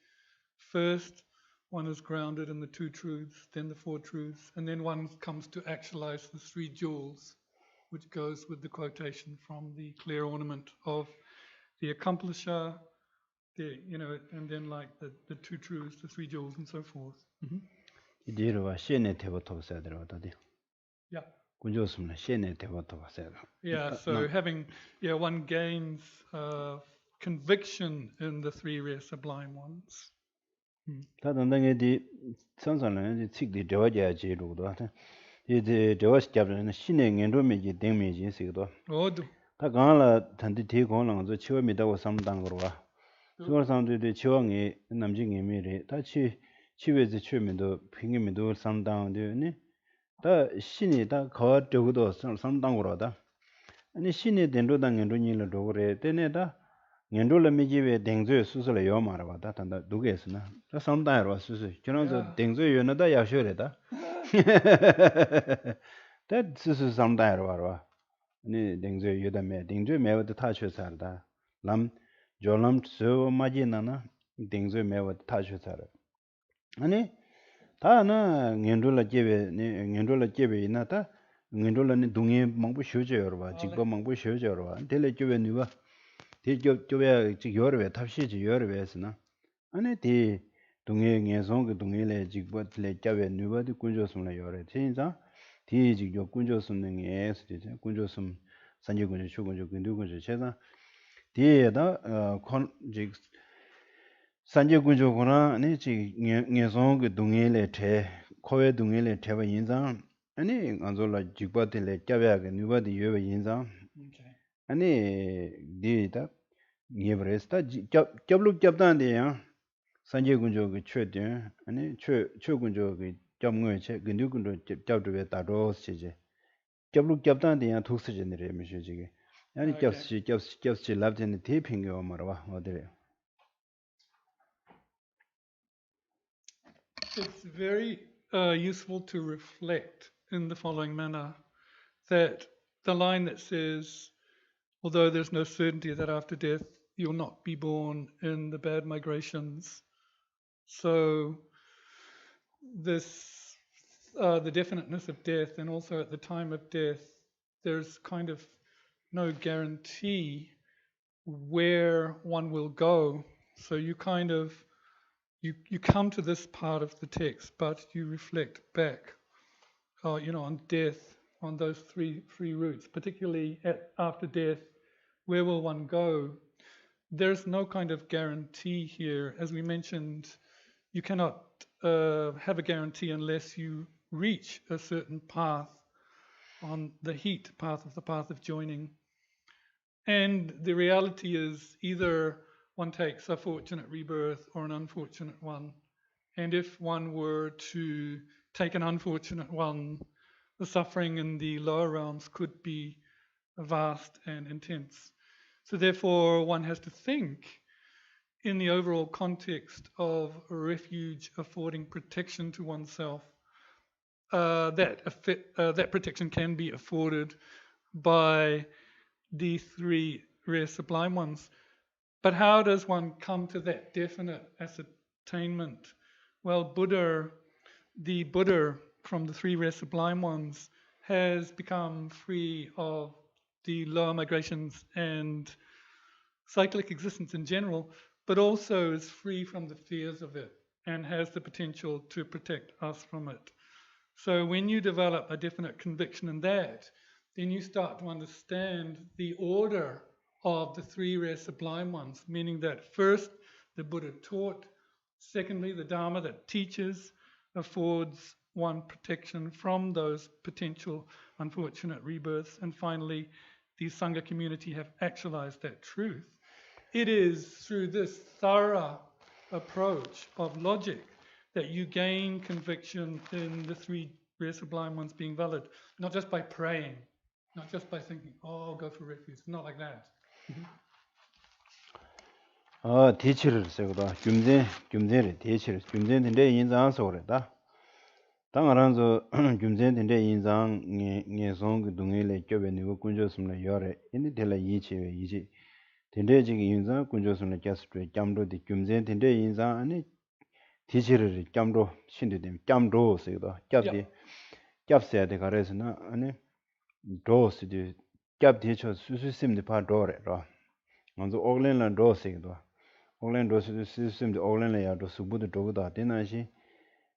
Speaker 3: First, one is grounded in the two truths, then the four truths, and then one comes to actualize the three jewels, which goes with the quotation from the clear ornament of the accomplisher, and then like the two truths, the three jewels, and so forth.
Speaker 1: 이디로와 시내 대부터 세더라도
Speaker 3: Yeah.
Speaker 1: 군조스는 시내 대부터 세더.
Speaker 3: Yeah, so one gains conviction in the three rare sublime ones.
Speaker 1: 다른당에디 선선은 책디 되어야지로도 이제 되어스잡는 신의 연로미지 땡미지 시도
Speaker 3: 어두
Speaker 1: 다 강라 단디 대공랑저 치워미다고 삼당으로 와 수월상들의 지왕이 남진이 미래 다치 치외지 치면도 핑계면도 삼당되니 다 신이 다 거저도 삼당으로다 아니 신이 된로당 연로니를 도그래 때내다 연로를 미지에 댕저 수술을 요 말아봐다 단다 누구에서나 다 삼당으로 수술 저런서 댕저 연어다 야셔래다 다 수술 삼당으로 와라 아니 댕저 여다매 댕저 매워도 타셔서다 람 조람 저 마지나나 댕저 매워 타셔서라 아니 다나 년돌라 제베 년돌라 제베 이나다 년돌라니 동에 망부 쉬어져요 봐 직접 망부 쉬어져요 봐 텔레 교회 누가 대교 교회 지 여러에 탑시지 여러에서나 아니 디 동에 녀송 그 동에래 직접래 교회 누가도 군조스나 여러 진짜 디 직접 군조스는 게 스티죠 군조스 산지군조 쇼군조 군조군조 제가 디에다 콘직 산지군조구나 아니 지 녀송 그 동에래 대 코에 동에래 대와 인상 아니 안졸라 직바들래 교회가 누가도 여러 인상 아니 디다 예브레스타 접룩 접단데요 산지군조 그 최대 아니 최군조 그 점거체 그 누군도 접접에 따로 시제 접룩 접단데요 독스제네래 미셔지게 아니 접시 랍제네 대핑겨 말아 어디래
Speaker 3: It's very useful to reflect in the following manner that the line that says, although there's no certainty that after death you'll not be born in the bad migrations. So this, the definiteness of death, and also at the time of death, there's kind of no guarantee where one will go. So you kind of, you come to this part of the text, but you reflect back, on death, on those three routes, particularly after death, where will one go? There's no kind of guarantee here. As we mentioned, you cannot have a guarantee unless you reach a certain path on the heat path of joining. And the reality is either one takes a fortunate rebirth or an unfortunate one. And if one were to take an unfortunate one, the suffering in the lower realms could be vast and intense. So therefore, one has to think in the overall context of refuge affording protection to oneself. That protection can be afforded by the three rare sublime ones. But how does one come to that definite ascertainment? Well, the Buddha from the three rare sublime ones has become free of the lower migrations and cyclic existence in general, but also is free from the fears of it and has the potential to protect us from it. So when you develop a definite conviction in that, then you start to understand the order of the three rare sublime ones, meaning that first, the Buddha taught. Secondly, the Dharma that teaches affords one protection from those potential unfortunate rebirths. And finally, the Sangha community have actualized that truth. It is through this thorough approach of logic that you gain conviction in the three rare sublime ones being valid, not just by praying, not just by thinking, oh, I'll go for refuge, not like that.
Speaker 1: 대치를 세고다 균제를 대치를 균제인데 인자서 그랬다 당하란서 균전인데 인상 녜송 동일에 껴베니고 군조스는 요래 인디텔라 이치에 이지 된대지기 인상 군조스는 캐스트레 잠도디 균전인데 인상 아니 디지르 잠도 신디데 잠도 세도 짭디 짭세야 돼 가래서나 아니 도스디 짭디쳐 수수심디 파도래로 먼저 오글랜드 도스이도 오글랜드 도스 시스템디 오글랜드 야도 수부도 도고다 되나시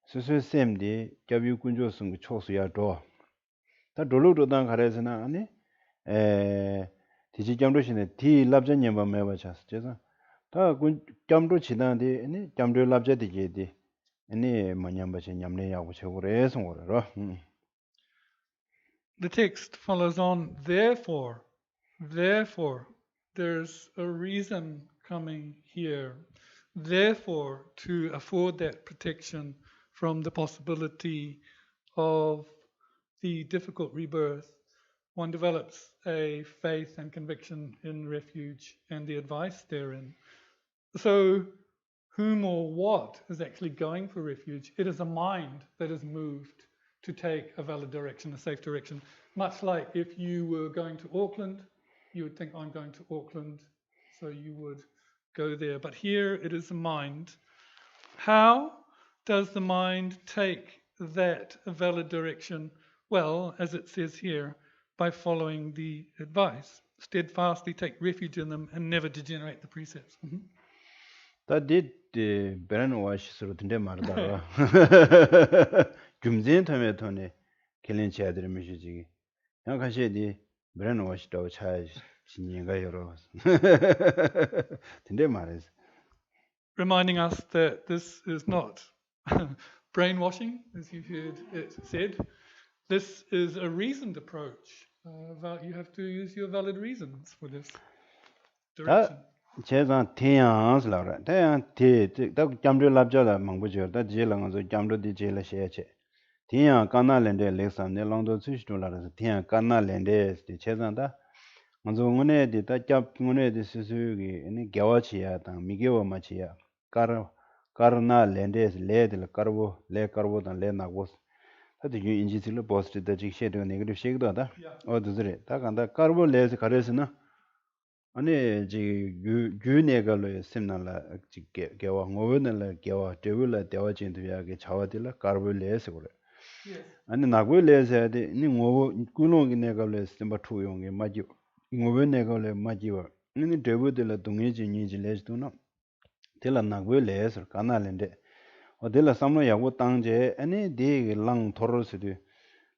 Speaker 1: 수수심디 짭유 군조스는 초수야 도 다 돌로도단 가래서나 아니 디지 잠도시네 디 랍전념바 매버차스 제가 다 잠도 지나데 아니 잠도 랍자디게디 아니 뭐냐바시 냠네 야고 최고래 송거로
Speaker 3: The text follows on, therefore, there's a reason coming here. Therefore, to afford that protection from the possibility of the difficult rebirth, one develops a faith and conviction in refuge and the advice therein. So, whom or what is actually going for refuge? It is a mind that is moved to take a valid direction, a safe direction. Much like if you were going to Auckland, you would think, I'm going to Auckland, so you would go there. But here it is a mind. How does the mind take that valid direction? Well, as it says here, by following the advice. Steadfastly take refuge in them and never degenerate the precepts.
Speaker 1: That did the brainwash sort of the Mardara. Jumzin Tometone, killing Chadri Mishiji. Yankashedi, brainwash dog charge, Shinga Yoros. Tinde Maris.
Speaker 3: Reminding us that this is not brainwashing, as you heard it said. This is a reasoned approach. You have to use your valid reasons for this direction.
Speaker 1: 제가 태양스 라라 태양 딱 잠들 랍자라 망부죠 다 제랑서 잠도디 제라 셰체 태양 까나랜데 렉산네 랑도 수시돌라서 태양 까나랜데 제자다 먼저 오늘에 다잡 오늘에 수수기 아니 겨와치야 당 미게와 마치야 까르나 랜데스 레들 까르보 레 까르보단 레 나고스 다들 인지실로 보스트 다 직셰도 네거티브 셰도다 어두즈레 다 간다 까르보 레스 가레스나 아니 지 유네가로 심나라 개와 ngovenala 개와 데블라 대와진도야게 자와딜라 까르볼레스 그래 아니 나고레스야데 니 ngovo 꾸노기 네가로 심바 투용게 마지 ngove네가로 마지와 니 데브들라 동해진이지 레스도나 텔라 나고레스 까나렌데 어딜라 삼노 야고 땅제 아니 디랑 토로스디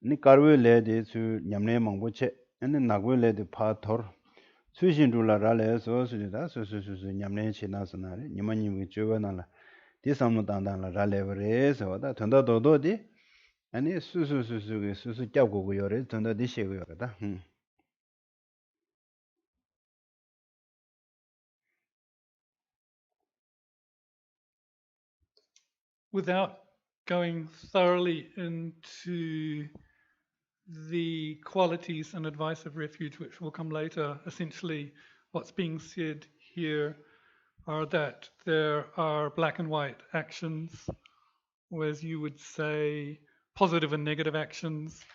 Speaker 1: 니 까르볼레데 수 냠네 망보체 아니 나고레데 파토르 수신줄라 라레서 수지다 수수수수 냠내 지나서나리 니마님이 줘봐나라 디삼노 단단라 라레브레서 와다 던다도도디 아니 수수수수게 수수 잡고고 요래 던다디 셰고 요다
Speaker 3: Without going thoroughly into the qualities and advice of refuge, which will come later, essentially what's being said here are that there are black and white actions, or as you would say, positive and negative actions.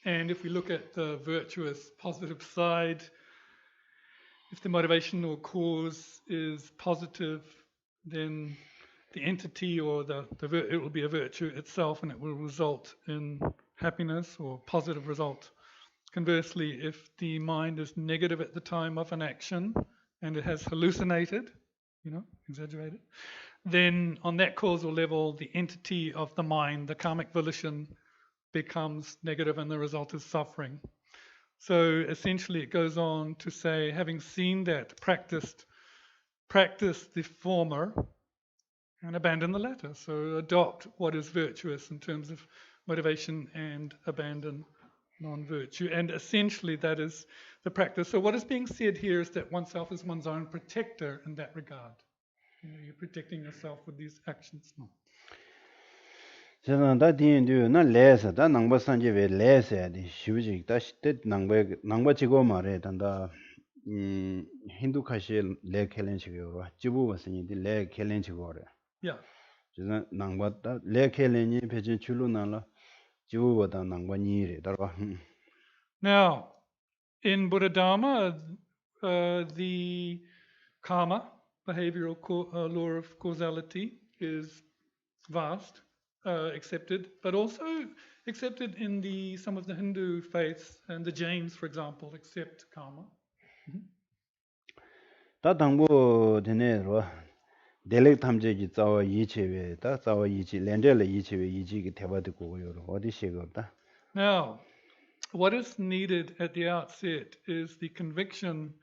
Speaker 3: And if we look at the virtuous positive side, if the motivation or cause is positive, then the entity or it will be a virtue itself and it will result in happiness or positive result. Conversely, if the mind is negative at the time of an action and it has hallucinated, exaggerated, then on that causal level, the entity of the mind, the karmic volition, becomes negative and the result is suffering. So essentially it goes on to say, having seen that, practice the former and abandon the latter. So adopt what is virtuous in terms of motivation and abandon non-virtue. And essentially that is the practice. So what is being said here is that oneself is one's own protector in that regard. You're protecting yourself with these actions.
Speaker 1: 제가 다 뒤엔도 나 레서 다 낭바산제 왜 레서야디 쉬우지 다시 뜻 낭바지고 말해 단다 힌두카시 레 켈렌치고 지부 버스니디 레 켈렌치고 그래
Speaker 3: Yeah.
Speaker 1: 지나 낭바다 레켈레니 페진 출루나라 지우보다 낭바니레 달바
Speaker 3: Now, in Buddha Dharma, the karma, behavioral law of causality, is vast, accepted, but also accepted in some of the Hindu faiths, and the Jains, for example, accept karma.
Speaker 1: 다 당보 되네로 델렉 탐제기 자와 이체베 다 자와 이치 렌델레 이체베 이지기 대바드고 요로 어디 시거다.
Speaker 3: Now, what is needed at the outset is the conviction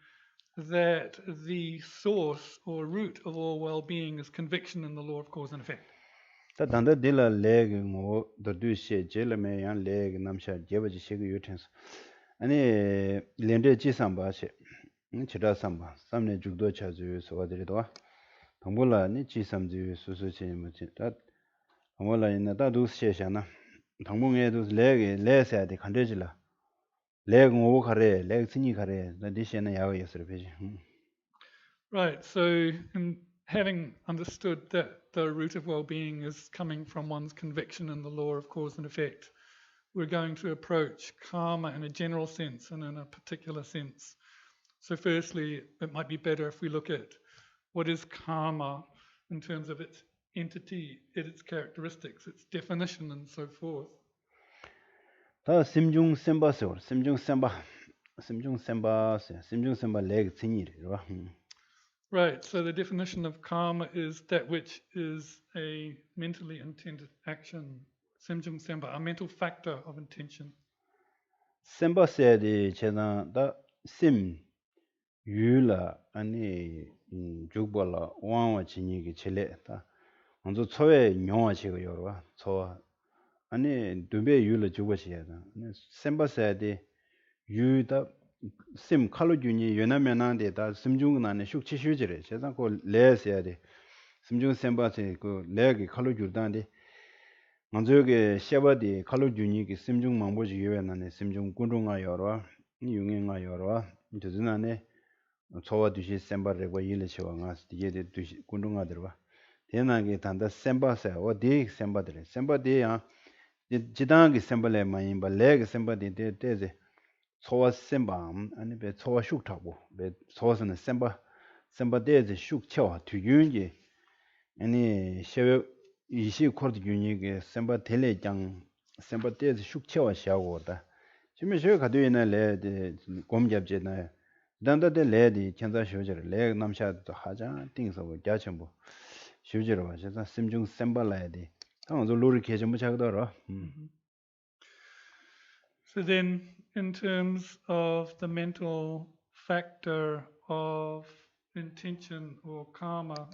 Speaker 3: that the source or root of all well-being is conviction in the law of cause and effect.
Speaker 1: 다 단다 딜라 레게 뭐 더두시 제르메 양 레게 남샤 제버지 시그 요텐스 아니 렌데 지삼바시 치다 삼바 삼네 죽도 차주에서 어디도 당볼라니 지삼지 수수치 뭐지 다 당볼라 있나 다 두시샤나 당봉에도 레게 레세야데 간데질라 레게 오 가레 레게 스니 가레 나 디시나 야고 예스르 베지
Speaker 3: Right, so in having understood that the root of well-being is coming from one's conviction in the law of cause and effect, we're going to approach karma in a general sense and in a particular sense. So firstly, it might be better if we look at what is karma in terms of its entity, its characteristics, its definition, and so forth.
Speaker 1: 다 심중 셈바서 심중 셈바 레게 스니리 봐
Speaker 3: Right, so the definition of karma is that which is a mentally intended action, simjung semba, a mental factor of intention.
Speaker 1: 셈바세디 제나 다심 유라 아니 죽벌라 왕와 진이기 칠레다 먼저 초에 용화치고 요러 초 아니 두배 유를 죽어시야다 셈바세디 유다 심 칼로균이 연하면한데 다 심중은 안에 숙치슈지래 제가 그 레스야데 심중 셈바세 그 레기 칼로균단데 먼저 여기 샤바디 칼로균이 심중 망보지 유연한에 심중 군중아 여러 용행아 여러 저전에 초와 두시 셈바레고 일레치와가 디게데 두시 군중아들와 대나게 단다 셈바세 어디 셈바들에 셈바디야 지당하게 셈발레 많이 발레게 셈바디 데제 초와 셈밤 아니 베 초와 슉타고 베 초와스는 셈바데제 슉쳐 뒤윤지 아니 셰베 이시 코드 윤이게 셈바 텔레장 셈바데제 슉쳐와 샤고다 지금 저 가도 있는 레데 곰잡제나 단다데 레디 천자 쇼저 레 남샤도 하자 띵서 자첨부 쇼저로 와서 심중 셈발라야디 당저 로리 계정 자거더라
Speaker 3: So then, in terms of the mental factor of intention or karma,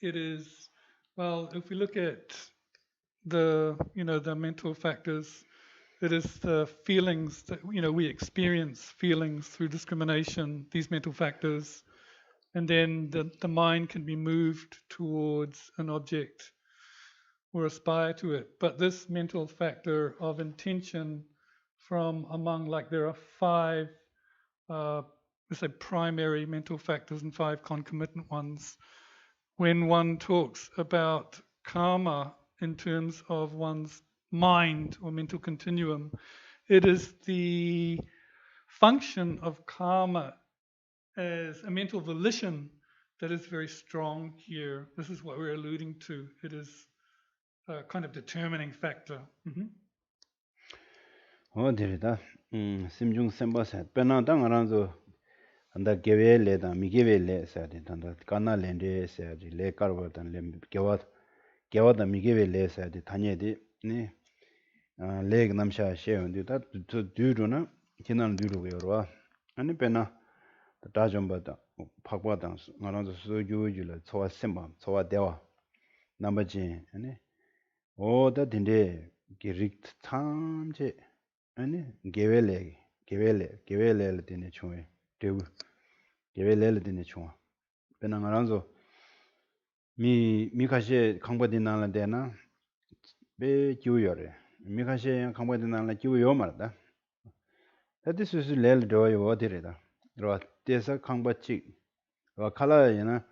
Speaker 3: it is, well, if we look at the mental factors, it is the feelings that, we experience feelings through discrimination, these mental factors, and then the mind can be moved towards an object or aspire to it. But this mental factor of intention from among, there are 5, let's say, primary mental factors and 5 concomitant ones. When one talks about karma in terms of one's mind or mental continuum, it is the function of karma as a mental volition that is very strong here. This is what we're alluding to. It is a kind of determining factor.
Speaker 1: 어디다 심중 셈바세 빼나당 알아서 안다 게벨레다 미게벨레 사데 단다 까나렌데 사데 레카르버단 레 게와다 미게벨레 사데 다녀디 네 레그 남샤 셰운디다 두루나 지난 두루고요 아니 빼나 다좀바다 박바당 알아서 소주주라 초와 셈바 초와 대와 남바지 아니 오다 딘데 기릭 탐제 아니 게벨레 되네 총에 되고 게벨레 되네 총 배낭 알아서 미카시 강바디나라 되나 베 교여래 미카시 강바디나라 교여 말다 this is 레일 도요 어디래다 로 데서 강바치 로 칼라이나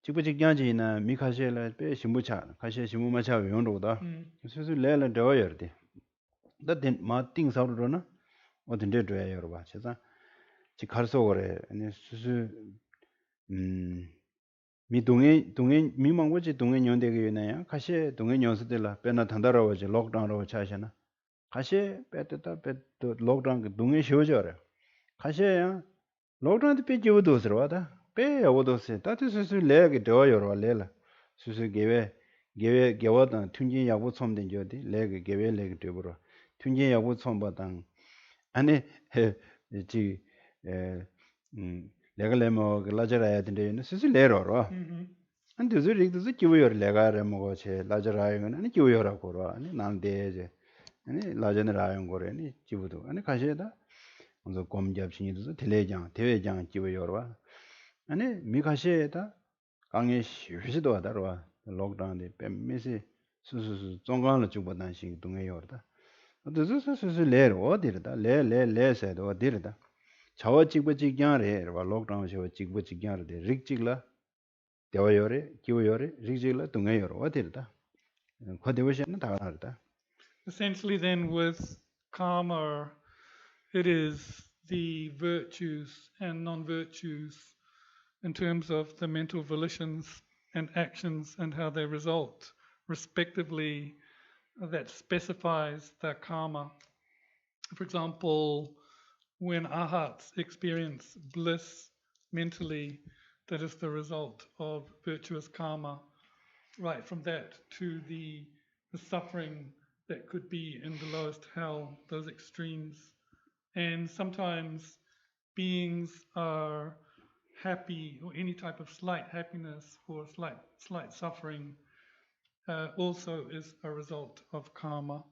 Speaker 1: 직부직양지나 미카셰라 배 신부차 카셰 신부마차 용도다 수수 레라 더여디 다된 마팅 사우로나 어딘데 돼요 봐 제가 지 가르쳐 그래 아니 수수 동해 미망고지 동해 연대게 유나야 카셰 동해 연수들라 배나 단다라고지 록다운으로 차시나 카셰 배때다 배도 록다운 그 동해 쉬어져라 카셰야 록다운도 빼지고도 들어와다 빼 오도세 따뜻 수수 레게 더여로 레라 수수 개와단 퉁진 야구 솜된 저디 레게 개외 레게 되버어 퉁진 야구 솜바당 아니 지 내가 레모 라자라야 된대는 수수 레로로 안데 저리도 기워요 내가 레모고 제 라자라야는 아니 기워요라고 그러 아니 난데제 아니 라자는 라용 거래니 기부도 아니 가셔다 먼저 검잡신이도 대회장 기워요로 아니 미가시에다 강에 쉬시도 하다로 록다운데 뱀미시 수수수 종강을 주보단 식 동해요다 어디서 레로 어디르다 레세도 어디르다 저와 직부직양래 록다운 저 직부직양래 릭직라 대화요래 기워요래 릭직라 동해요로 어디르다 거대워시는 다 알다
Speaker 3: Essentially, then, with karma, it is the virtues and non-virtues in terms of the mental volitions and actions and how they result, respectively, that specifies the karma. For example, when arhats experience bliss mentally, that is the result of virtuous karma. Right from that to the suffering that could be in the lowest hell, those extremes. And sometimes beings are happy, or any type of slight happiness or slight suffering also is a result of karma.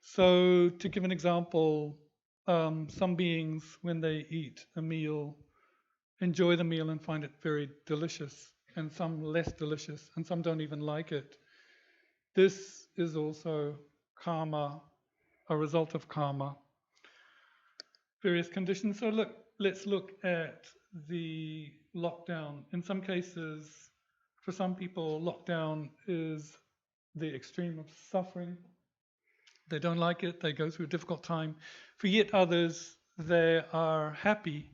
Speaker 3: So to give an example, some beings, when they eat a meal, enjoy the meal and find it very delicious, and some less delicious, and some don't even like it. This is also karma, a result of karma. Various conditions. So let's look at the lockdown. In some cases, for some people, lockdown is the extreme of suffering. They don't like it, they go through a difficult time. For yet others, they are happy.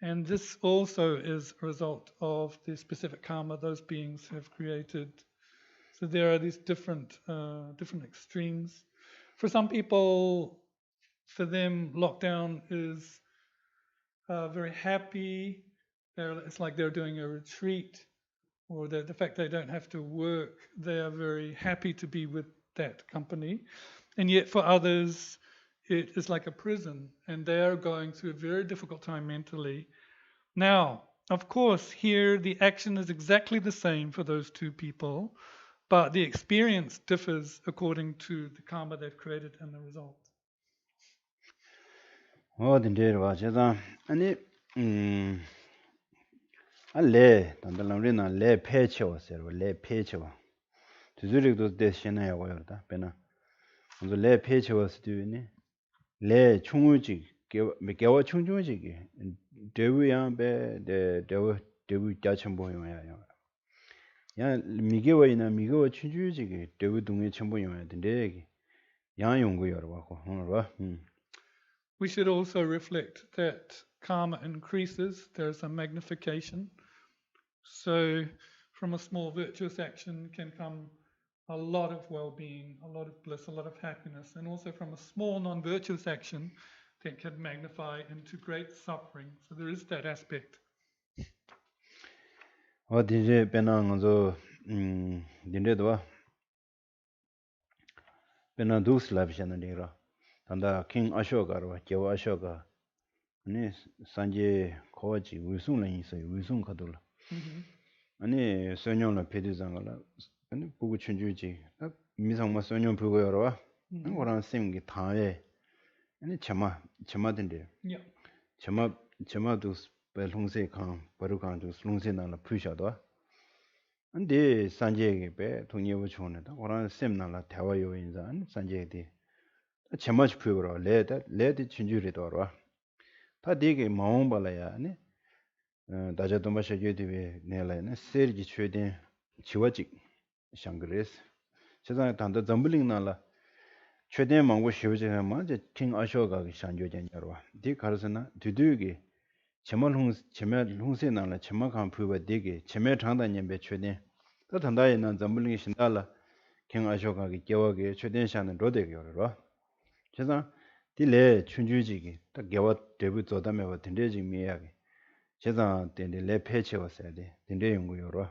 Speaker 3: And this also is a result of the specific karma those beings have created. So there are these different extremes. For some people, for them, lockdown is very happy. It's like they're doing a retreat, or the fact they don't have to work, they are very happy to be with that company. And yet for others, it is like a prison, and they are going through a very difficult time mentally. Now, of course, here the action is exactly the same for those two people, but the experience differs according to the karma they've created and the result.
Speaker 1: 어딘데 와 제가 아니 알레 단달람리나 레 패치오세요 레 패치오 두즈릭도 대신해요 거다 배나 먼저 레 패치오스도니 레 충우지 개와 충중지기 대우양배 대우 자천보용이야 야 미개와이나 미개와 충주지기 대우 동의 첨보용이야 근데 양용고여로 와고 오늘 봐
Speaker 3: We should also reflect that karma increases, there's a magnification. So from a small virtuous action can come a lot of well-being, a lot of bliss, a lot of happiness. And also from a small non-virtuous action that can magnify into great suffering. So there is that aspect.
Speaker 1: 어디제 배낭도 딘데도 배낭도 슬랍샤는데라 단다 킹 아쇼가로 개와 아쇼가 아니 산제 거지 위송은 있어요 위송 가돌라 아니 소녀는 페디장을 아니 보고 춘주지 미상마 소녀 보고 여러 그거랑 쌤기 다에 아니 제마된데 제마도 벨홍세 강 버루강도 슬롱세나라 푸샤도 근데 산제게 배 동료부 좋은다 그거랑 쌤나라 대화 요인자 산제에 제마치 푸고로 레드 춘주리도 알아 다 되게 마음 발아야 아니 다자 돈바샤 요디베 내라네 세르기 최대 지워직 샹그레스 세상에 단도 점블링 나라 최대 망고 쉬우지만 이제 킹 아쇼가 샹조전여와 디 가르스나 두두기 제말 홍세 나라 제말 칸푸바 되게 제말 장단년배 최대 또 단다에는 점블링이 신달라 킹 아쇼가 개와게 최대 샹은 로데겨로 세상 딜레 춘주지기 딱 개와 대부 조담에 된대지 미야게 세상 된대 레 패치었어야 돼 된대 연구요로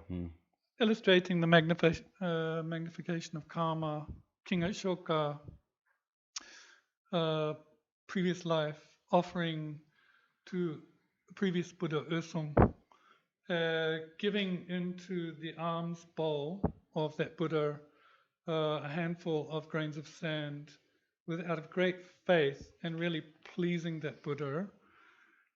Speaker 3: Illustrating the magnification of karma, King Ashoka, previous life, offering to the previous Buddha Ursung, giving into the alms bowl of that Buddha a handful of grains of sand out of great faith and really pleasing that Buddha.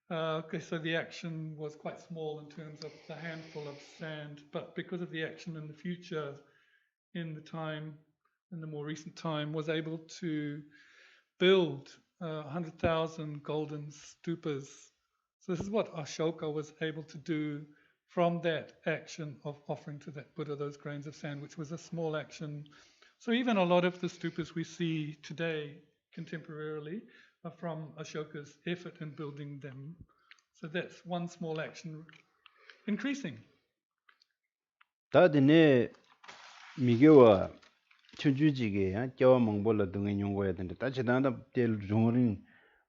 Speaker 3: So the action was quite small in terms of the handful of sand, but because of the action in the future, in the more recent time, was able to build 100,000 golden stupas. So this is what Ashoka was able to do from that action of offering to that Buddha those grains of sand, which was a small action. So even a lot of the stupas we see today contemporarily are from Ashoka's effort in building them. So that's one small action increasing.
Speaker 1: 다드네 미개와 춘주지게 겨와 몽볼로 등의 연구해야 되는데 다치다나 될 중어린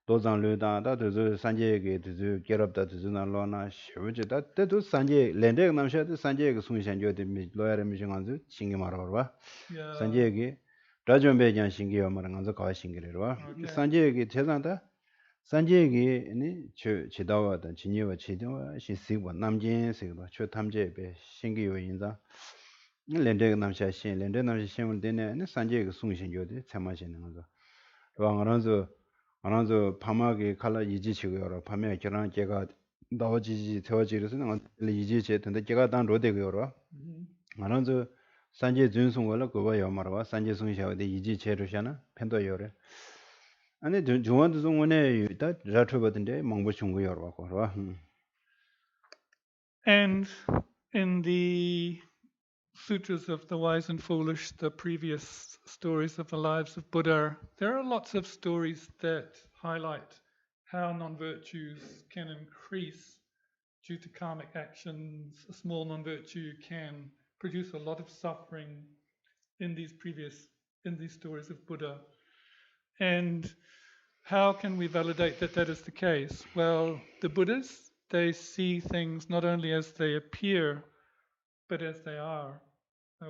Speaker 1: 도장료다 다도 산제게 도 결합다 도나로나 쇼지다 때도 산제 렌데 남샤도 산제게 송산조데 로야르 미징한즈 신기 말아봐 산제게 라존베장 신기요 말한서 가 신기래로 산제게 대단다 산제게 니 지다와다 진이와 지도와 신시와 남진 세바 초 탐제베 신기요 인자 렌데 남샤 신 렌데 남샤 신을 되네 산제게 송신조데 참마시는 거죠 안아서 파마게 칼라 이지치고요. 파메 결혼 제가 나오지지 되어지르서는 이지치 된다. 제가 단 로데고요. 안아서 산제 준송을 그거요 말아. 산제 송샤데 이지체로잖아. 펜도요래. 아니 중원도 송원에 있다. 라트버던데 망보 중고요 봐.
Speaker 3: And in the sutras of the wise and foolish, the previous stories of the lives of Buddha, there are lots of stories that highlight how non-virtues can increase due to karmic actions. A small non-virtue can produce a lot of suffering in these stories of Buddha. And how can we validate that that is the case? Well, the Buddhas, they see things not only as they appear, but as they are.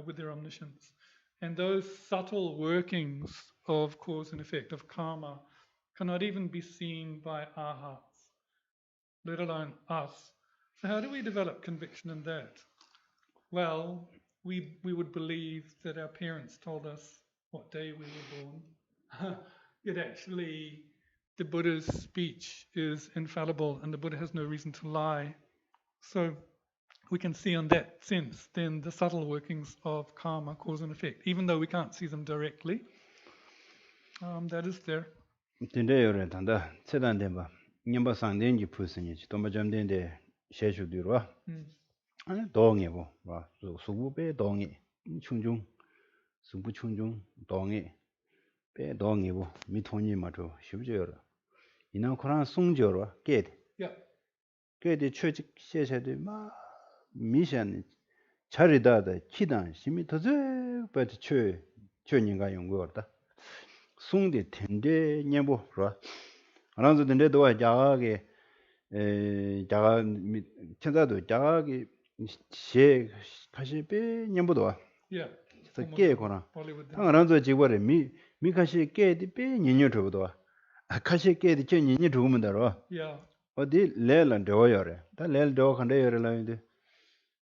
Speaker 3: With their omniscience. And those subtle workings of cause and effect, of karma, cannot even be seen by arhats, let alone us. So how do we develop conviction in that? Well, we would believe that our parents told us what day we were born. Yet actually, the Buddha's speech is infallible and the Buddha has no reason to lie. So we can see on that sense then the subtle workings of karma, cause and effect, even though we can't see them directly. That is there.
Speaker 1: 된대요래 단다. 세단데 봐. 님바 상된지 푸스니 좀 점된데 셰슈디로. 아니 동해고 봐. 수부배 동해. 충중. 수부 충중 동해. 배 동해고 미통이 맞죠. 쉽죠요. 이나 코란 송저로 깨.
Speaker 3: Yeah.
Speaker 1: 깨디 최직 셰셰데 마 미션 자리다다 키단 심이 더저 버트 최인가 연구었다 송데 텐데 녀보 그러 알아서 된데도 자가게 자가 천자도 자가게 셰 가시베 녀보도
Speaker 3: Yeah.
Speaker 1: 그래서 깨거나 알아서 지버래 미카시 깨디 베 녀녀도도 아카시 깨디 저 녀녀 도면 다로
Speaker 3: Yeah.
Speaker 1: 어디 레란 되어요래 다 레ල් 되어 간대요래라인데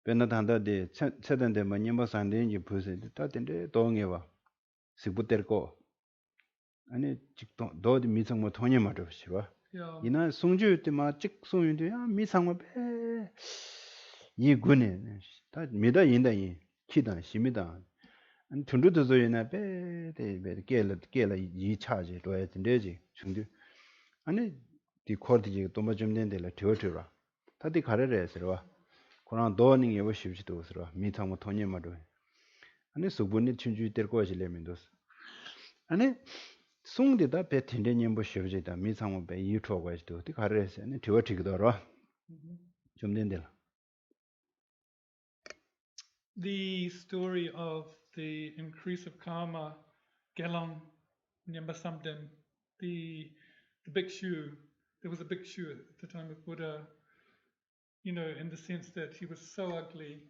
Speaker 1: 베나단다데 체던데 뭐님바 산데인지 부세 다된데 동해와 시부터고 아니 직도 너도 미성 뭐 돈이 말없이 봐 이나 송주 때마 직 송인데 야 미상마 배 이군에 다 미다 인다이 키다 심이다 안 튼두도 저이나 배데 깨라 이 차지 도야 된대지 중도 아니 디 코드지 또 뭐 좀 된데라 되어더라 다디 가르래서와 그런 도닝 예고 싶지도 없어 미탕 돈이 말도 아니 수분이 춘주 될 것이려면도 아니 송데다 배텐데 님보 싶지다 미탕 배 유튜브 가지도 디 가르래서 아니 되어지기도로 좀 된들.
Speaker 3: The story of the increase of karma, Gelong Nyambasamden, the bhikshu, there was a bhikshu at the time of Buddha, in the sense that he was so ugly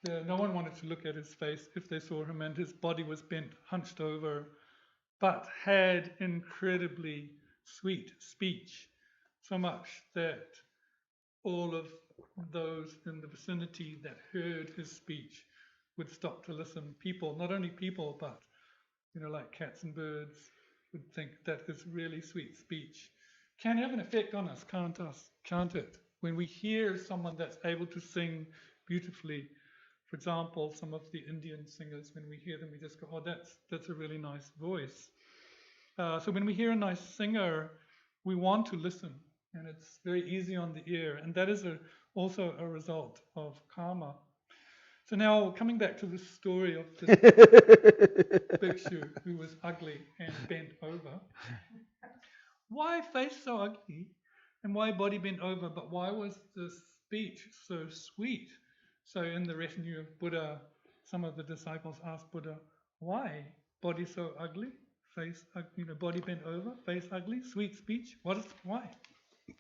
Speaker 3: that no one wanted to look at his face if they saw him, and his body was bent, hunched over, but had incredibly sweet speech, so much that all of those in the vicinity that heard his speech would stop to listen. People, not only people, but like cats and birds, would think that his really sweet speech can have an effect on us, can't it? When we hear someone that's able to sing beautifully, for example, some of the Indian singers, when we hear them, we just go, oh, that's a really nice voice. So when we hear a nice singer, we want to listen, and it's very easy on the ear, and that is also a result of karma. So now, coming back to the story of this bhikshu who was ugly and bent over. Why face so ugly, and why body bent over, but why was the speech so sweet? So in the retinue of Buddha, some of the disciples asked Buddha, why body so ugly, face ugly, body bent over, face ugly, sweet speech? Why?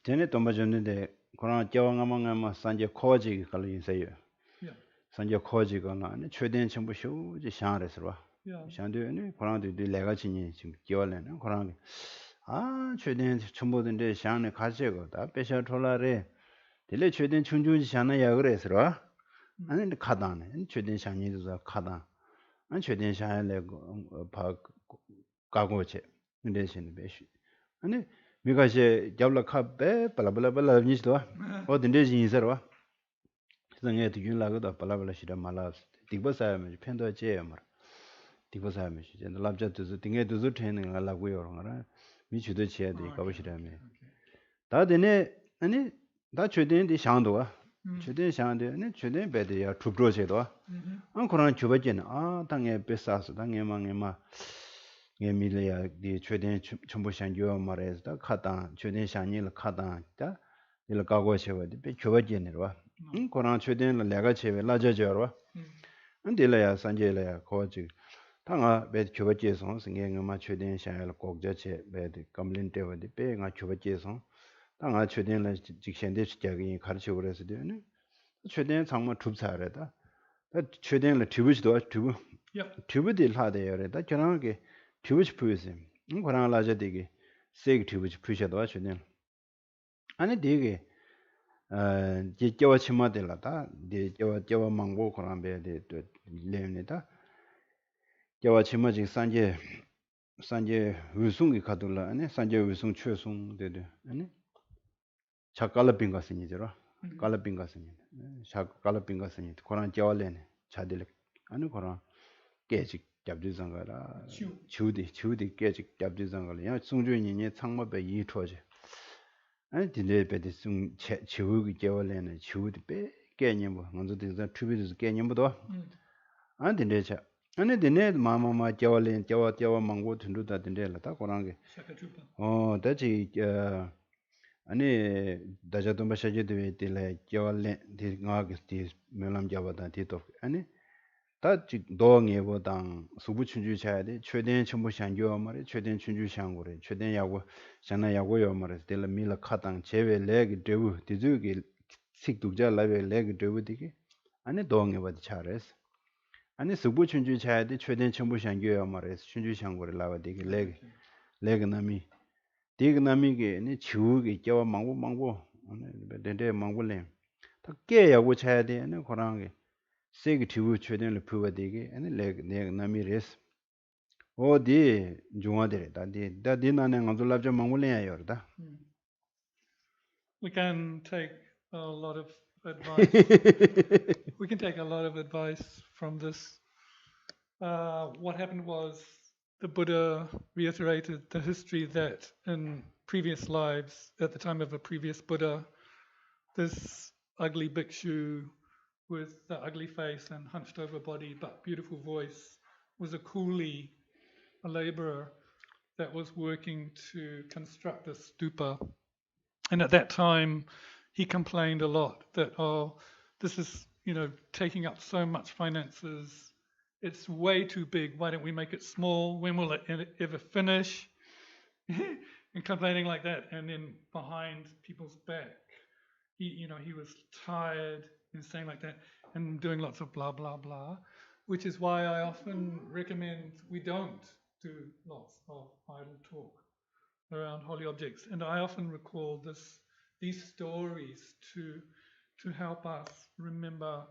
Speaker 1: 전에 돈 받았는데 그런 겨왕아망아마 산제 코지 걸린 세요. 산제 코지거나 아니 최대한 전부 쇼지 샹아래서 봐. 샹도네 그런데 내가 진이 지금 겨울에는 그런 최대한 전부인데 샹네 가지고 다 빼셔 돌아래. 딜레 최대한 충주지 샹나야 그래서 봐. 아니 카다네. 최대한 샹니도 카다. 아니 최대한 샹에 바 가고체. 근데 신의 배시. 아니 미가시 잡라카베 발라발라 니스도 어딘데 진서와 생에도 윤라고도 발라발라 시다 말라스 디버사면 펜도제 말 디버사면 이제 랍자도 딩에도 트레이닝 하려고요 그러나 미주도 지야돼 가보시라면 다되네 아니 다 최대한데 샹도와 최대한 샹데 아니 최대한 배대야 투브로제도 안 그러나 주버지는 당에 뱃사서 당에 망에마 예밀이야 디 최대한 전부 샹요 말해서 카다 최대한 샹니를 카다 다 일 가고 세워디 배 주버지네로 그러나 최대한 내가 제외 라저저로 안딜래야 산제래야 거지 당아 배 주버지에서 생행마 최대한 샹을 꼭저체 배디 컴플린테워디 배가 주버지에서 당아 최대한 직선대 시작이 가르쳐 버려서 되네 최대한 정말 줍사래다 최대한 튜브지도 튜브들 하대요래다 저랑게 튜브지 푸이세 그러나 라저디게 세게 튜브지 푸셔도 최대한 아니 되게 제와 치마들라다 제와 망고 그런 배에 레입니다 제와 치마지 산제 위숭이 가둘라 아니 산제 위숭 최숭 되데 아니 작갈라빈 가스니더라 갈라빈 가스니 작갈라빈 가스니 그런 제와래네 자들 아니 그런 깨직 잡지상가라 주디 깨직 잡지상가라 야 송주인이 창마배 이토지 아니 딜레베디 숭 치우기 제월에는 치우디 빼 개념 뭐 먼저 되서 투비드 개념부터 안 된대자 아니 되네 마마마 제월엔 제와 망고 든두다 된대라 다 그런게 다지 아니 다자도 마셔제데 딜레 제월에 디가게 디 멜람 잡아다 디토 아니 다지 도응에보당 수부춘주 차야데 최대한 전부 상교 말에 최대한 춘주 상고래 최대한 야고 장나 야고요 말에 될 밀 카당 제외 레기 되부 디즈기 식독자 라베 레기 되부디기 아니 도응에보다 차레스 아니 수부춘주 차야데 최대한 전부 상교요 말에 춘주 상고래 라바디기 레기 나미 디기 나미게 니 치우기 껴 망고 아니 데데 망고래 다 깨야고 차야데 아니 그랑게 세게 튜브 최대한 푸바디게 아니 레 나미레스 어디 중화들에 다디 나네 간돌랍자 망물래야 요르다
Speaker 3: We can take a lot of advice. We can take a lot of advice from this. What happened was the Buddha reiterated the history that in previous lives, at the time of a previous Buddha, this ugly bhikshu with the ugly face and hunched over body but beautiful voice was a coolie, a laborer that was working to construct a stupa. And at that time, he complained a lot that, oh, this is, taking up so much finances. It's way too big. Why don't we make it small? When will it ever finish? And complaining like that. And then behind people's back, he was tired and saying like that and doing lots of blah, blah, blah, which is why I often recommend we don't do lots of idle talk around holy objects. And I often recall these stories to help us remember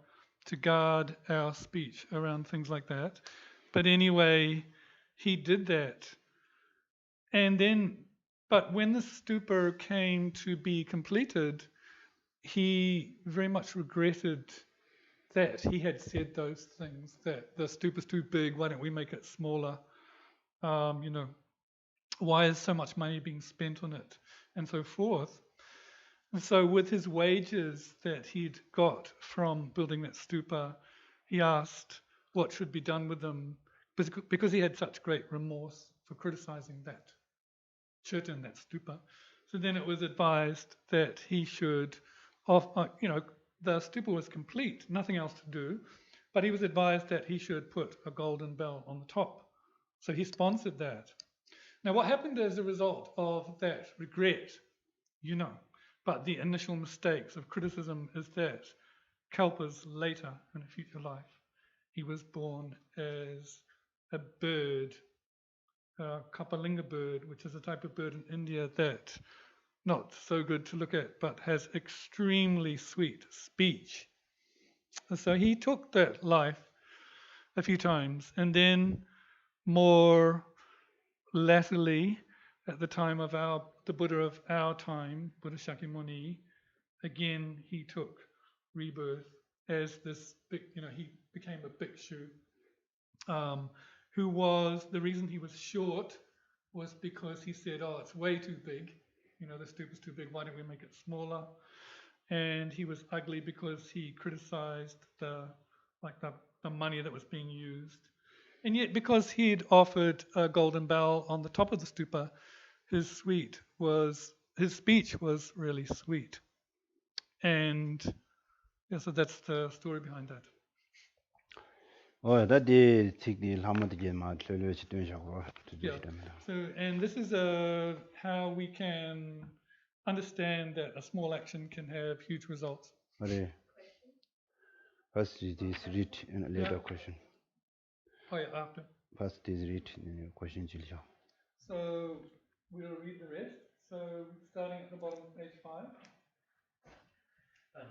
Speaker 3: to guard our speech around things like that. But anyway, he did that. And then, but when the stupa came to be completed, he very much regretted that he had said those things, that the stupa's too big, why don't we make it smaller? Why is so much money being spent on it? And so forth. And so with his wages that he'd got from building that stupa, he asked what should be done with them, because he had such great remorse for criticizing that church and that stupa. So then it was advised that he should, the stupa was complete, nothing else to do, but he was advised that he should put a golden bell on the top. So he sponsored that. Now, what happened as a result of that regret, but the initial mistakes of criticism is that kalpas later in a future life, he was born as a bird, a kapalinga bird, which is a type of bird in India that not so good to look at, but has extremely sweet speech. So he took that life a few times, and then more latterly, at the time of the Buddha of our time, Buddha Shakyamuni, again he took rebirth as this, he became a bhikshu, who was, the reason he was short was because he said, oh, it's way too big, the stupa's too big, why don't we make it smaller? And he was ugly because he criticized the money that was being used. And yet, because he'd offered a golden bell on the top of the stupa, his speech was really sweet. And yeah, so that's the story behind that.
Speaker 1: Oh, that day take the lama to get my
Speaker 3: Yeah. So, and this is how we can understand that a small action can have huge results.
Speaker 1: First is this read and a later question.
Speaker 3: Oh yeah, after.
Speaker 1: First is read question.
Speaker 3: So we'll read the rest. So starting at the bottom of page 5.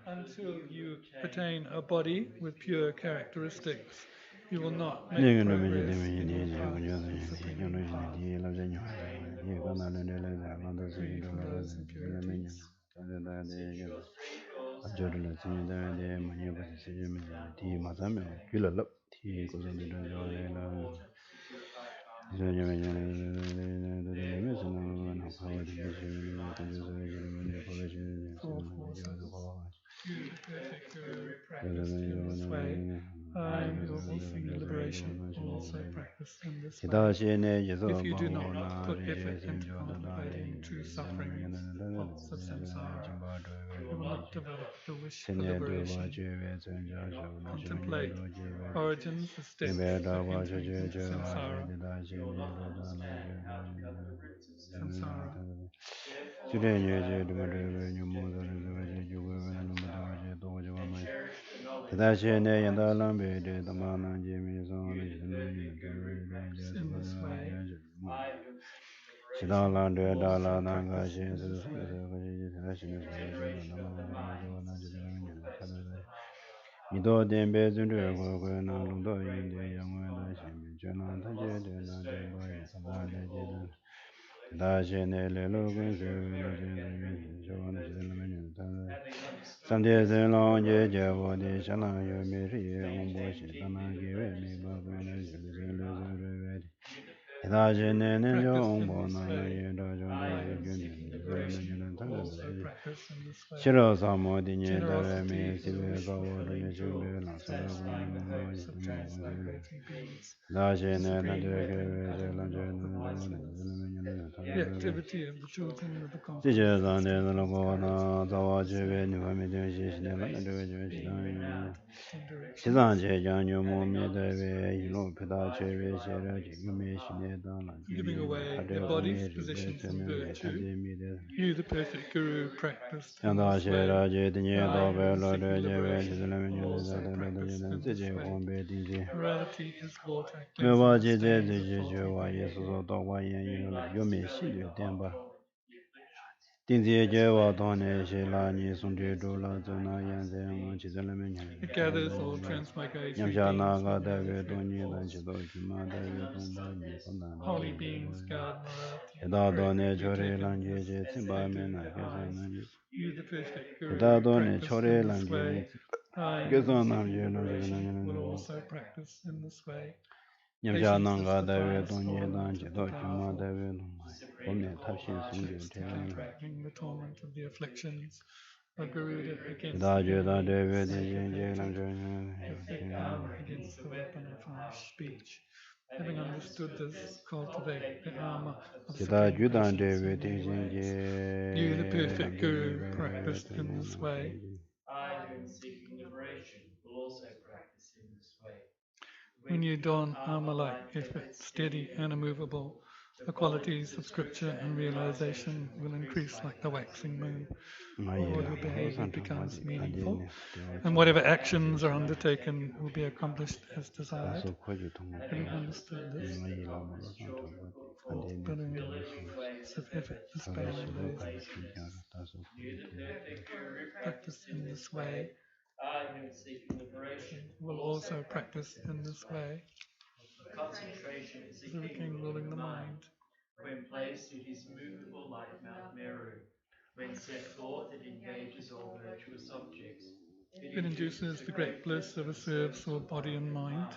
Speaker 3: Until you attain a body with pure characteristics, you will not make progress in your path to supreme path. Free from those impurities. You perfect your practice in this way. I, who will seek liberation, will also practice in this way. If you do not put effort into contemplating true sufferings, faults of samsara, you will not develop the wish for liberation. Contemplate origins, the steps of entering into samsara. In this way,
Speaker 1: Mido dembe zundu ko ko na lu do yin de yang wen da shen mi chen na ta je de na de ba yi sa ba de je de da je ne le lo gun se ne je de je wa ne je le me ne ta sam de zen lo je je wo de shan na yo me ri ye on bo shi ta na ge we mi ba ko ne je le le re we
Speaker 3: practice in this way. I who am seeking liberation will also practice in this way. Generosity is a wish fulfilling joy, satisfying the hopes of transmigrating beings. The supreme weapon cutting the knot of vice wills. The activity of the children of the conquerors instinctive courage, self-reliance, and directions. Giving away their bodies, possessions, and virtue. You, the perfect guru, practiced in this way. I, who am seeking liberation, will also practice in this way. Morality is water, cleansing the stains of faulty behavior. It gathers all transmigratory beings who may reflect faults. Having understood this, holy beings guard morality. Perfectly taken as sacred eyes. You, the perfect guru, practice in this way. I, who am seeking liberation, will also practice in this way. Patience is the finest ornament of the powerful. Chopstick counteracting the torment of the afflictions. A Garuda against the enemy, sacred-hearted, perfect arm against the weapon of harsh speech. Having understood this, cultivate the armor of supreme patience in many ways. You, the perfect guru, practiced in this way.
Speaker 2: I, who am seeking liberation, will also practice in this way.
Speaker 3: When you don armor-like effort, steady and immovable, the qualities of scripture and realization will increase like the waxing moon. All your behavior becomes meaningful, and whatever actions are undertaken will be accomplished as desired. Having understood this, fulfilling of effort, dispelling laziness. Practice in this way.
Speaker 2: I, who am seeking liberation,
Speaker 3: Will also practice in this way.
Speaker 2: concentration is a
Speaker 3: The king ruling the mind.
Speaker 2: When placed, it is movable like Mount Meru. When set forth, it engages all virtuous objects.
Speaker 3: It induces the great bliss of a serf's or body and mind.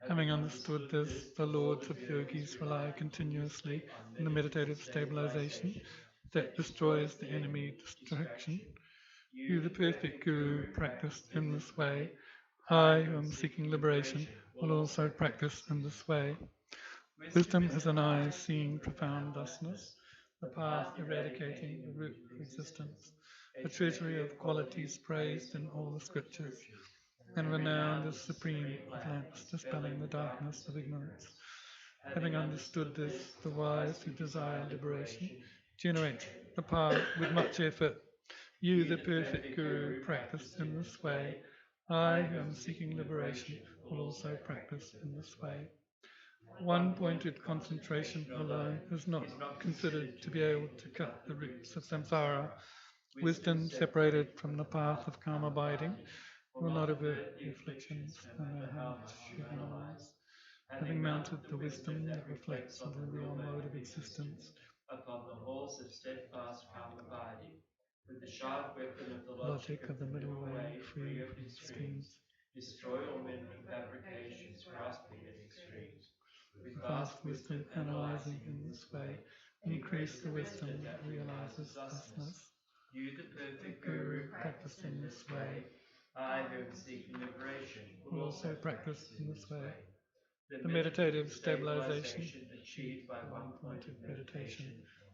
Speaker 3: Having understood this, the lords of yogis rely continuously on the meditative stabilization that destroys the enemy distraction. You, the perfect guru, practiced in this way. I, who am seeking liberation, will also practice in this way. Wisdom is an eye seeing profound thusness, the path eradicating the root of existence, a treasury of qualities praised in all the scriptures, and renowned as supreme with lamps dispelling the darkness of ignorance. Having understood this, the wise who desire liberation generate the path with much effort. You, the perfect guru, practice in this way. I, who am seeking liberation, will also practice in this way. One-pointed concentration alone is not considered to be able to cut the roots of samsara. Wisdom separated from the path of karma abiding will not avert the afflictions, no matter how much you analyze. Having mounted the wisdom that reflects on the real mode of existence,
Speaker 2: upon the horse of steadfast calm abiding, with the sharp weapon of the
Speaker 3: logic of the middle way free from extremes,
Speaker 2: destroy all mental fabrications grasping at extremes.
Speaker 3: with vast wisdom analyzing in this way, increase the wisdom that realizes thusness.
Speaker 2: You, the perfect
Speaker 3: Guru, practice in this way.
Speaker 2: I, who am seeking liberation,
Speaker 3: Will also practice in this way. The meditative stabilization
Speaker 2: achieved by
Speaker 3: one-pointed meditation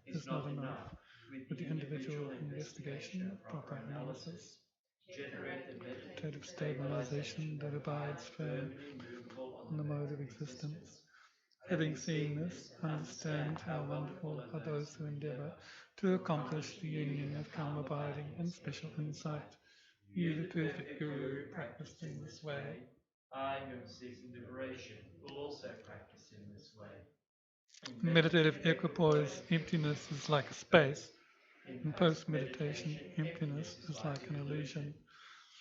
Speaker 3: is not enough. With the individual investigation of proper analysis,
Speaker 2: generate the
Speaker 3: meditative stabilization that abides firm on the mode of existence. Having seen this, understand how wonderful are those who endeavor to accomplish the union of calm abiding and special insight. You, the perfect guru, practiced in this way.
Speaker 2: I, who am seeking liberation, will also practice in this way.
Speaker 3: In meditative equipoise, emptiness is like a space. In post-meditation, emptiness is like an illusion.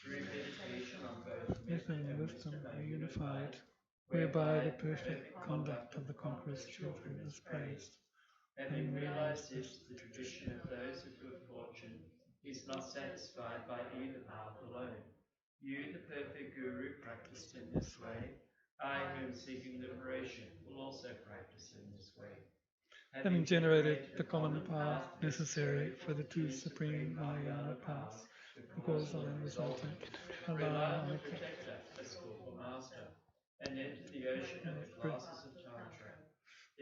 Speaker 2: Through meditation on both
Speaker 3: Method and wisdom are unified, whereby the perfect conduct of the conqueror's children is praised.
Speaker 2: Having realized this, the tradition of those of good fortune is not satisfied by either path alone. You, the perfect guru, practiced in this way. I who am seeking liberation will also practice in this way.
Speaker 3: Having generated the common path necessary for the two supreme Mahayana paths, the cause and resultant,
Speaker 2: rely on the protector as skillful master, and enter the ocean of the classes of Tantra.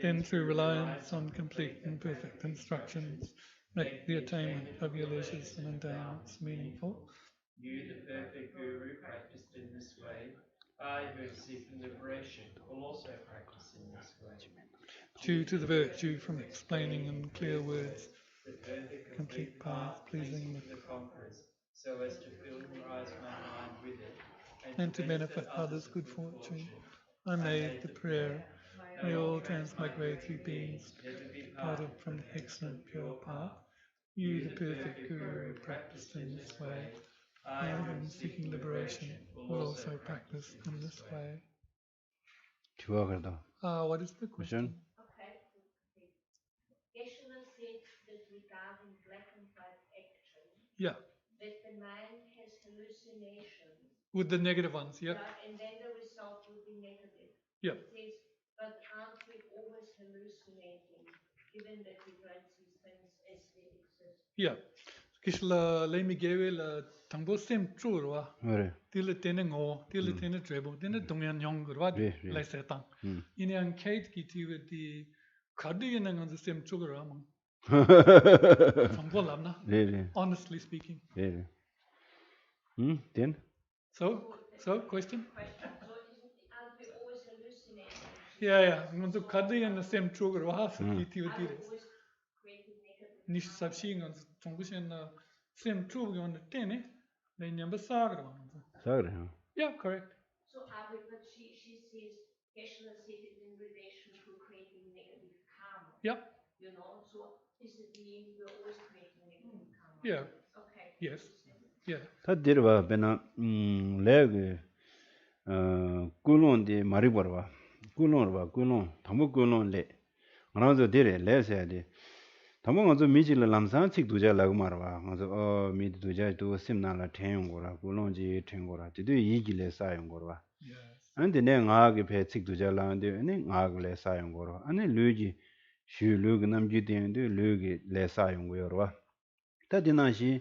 Speaker 3: Then through reliance on complete and perfect instructions, make the attainment of your leisures and endowments meaningful.
Speaker 2: You, the perfect Guru, practiced in this way. I, who am seeking liberation, will also practice in this way.
Speaker 3: Due to the virtue from explaining in clear words,
Speaker 2: the perfect
Speaker 3: complete path pleasing
Speaker 2: to the conquerors, so as to familiarize my mind with it,
Speaker 3: and to benefit others' good fortune, I made the prayer, may all transmigratory beings departed from the excellent pure path. You, the perfect Guru, practiced in this way. I, who am seeking liberation, will also practice in this way. What is the question?
Speaker 4: Okay. Geshe-la said that regarding black and white action,
Speaker 3: Yeah.
Speaker 4: that the mind has hallucinations.
Speaker 3: With the negative ones, yeah.
Speaker 4: And then the result will be negative.
Speaker 3: Yeah.
Speaker 4: It says, but aren't we always hallucinating, given that we don't see things as they exist?
Speaker 3: Yeah. Geshe-la le migewe la tangbo sem churwa. Tila tene ngo, tila tene trebo, tene dongyan yongurwa lai setang. Ini ang kate ki tiwe di kadi yana ngan sem churwa mang. Tangbo labna. Honestly speaking.
Speaker 1: Then?
Speaker 3: So question?
Speaker 4: Aren't we always hallucinating?
Speaker 3: Yeah. Ngan kadi yana sem churwa so ki tiwe dire. Nish sabshi ngan tongushen same true on the ten, then number sagra. Yeah, correct.
Speaker 4: So but she says Geshe-la said it in relation to creating negative karma.
Speaker 3: Yeah.
Speaker 4: You know, so is it mean we're always creating negative karma?
Speaker 3: Yeah.
Speaker 4: Okay.
Speaker 3: Yes. Yeah.
Speaker 1: That did about Bena leg Gulon de Mariborva. Gulon, Tamu Gulon le. Another did it, less said. Tamong also Mijil Lamsan, Sik Duja Lagmarva, also mid Duja to Simnala Tangora, Gulonji Tangora, to do Yigile Sayangora.
Speaker 3: Yes.
Speaker 1: And the name Ag pet Sik Duja Land, and then Agle Sayangora, and then Luigi, Shu Luganam Judian, do Lugi Le Sayangora. Tadinashi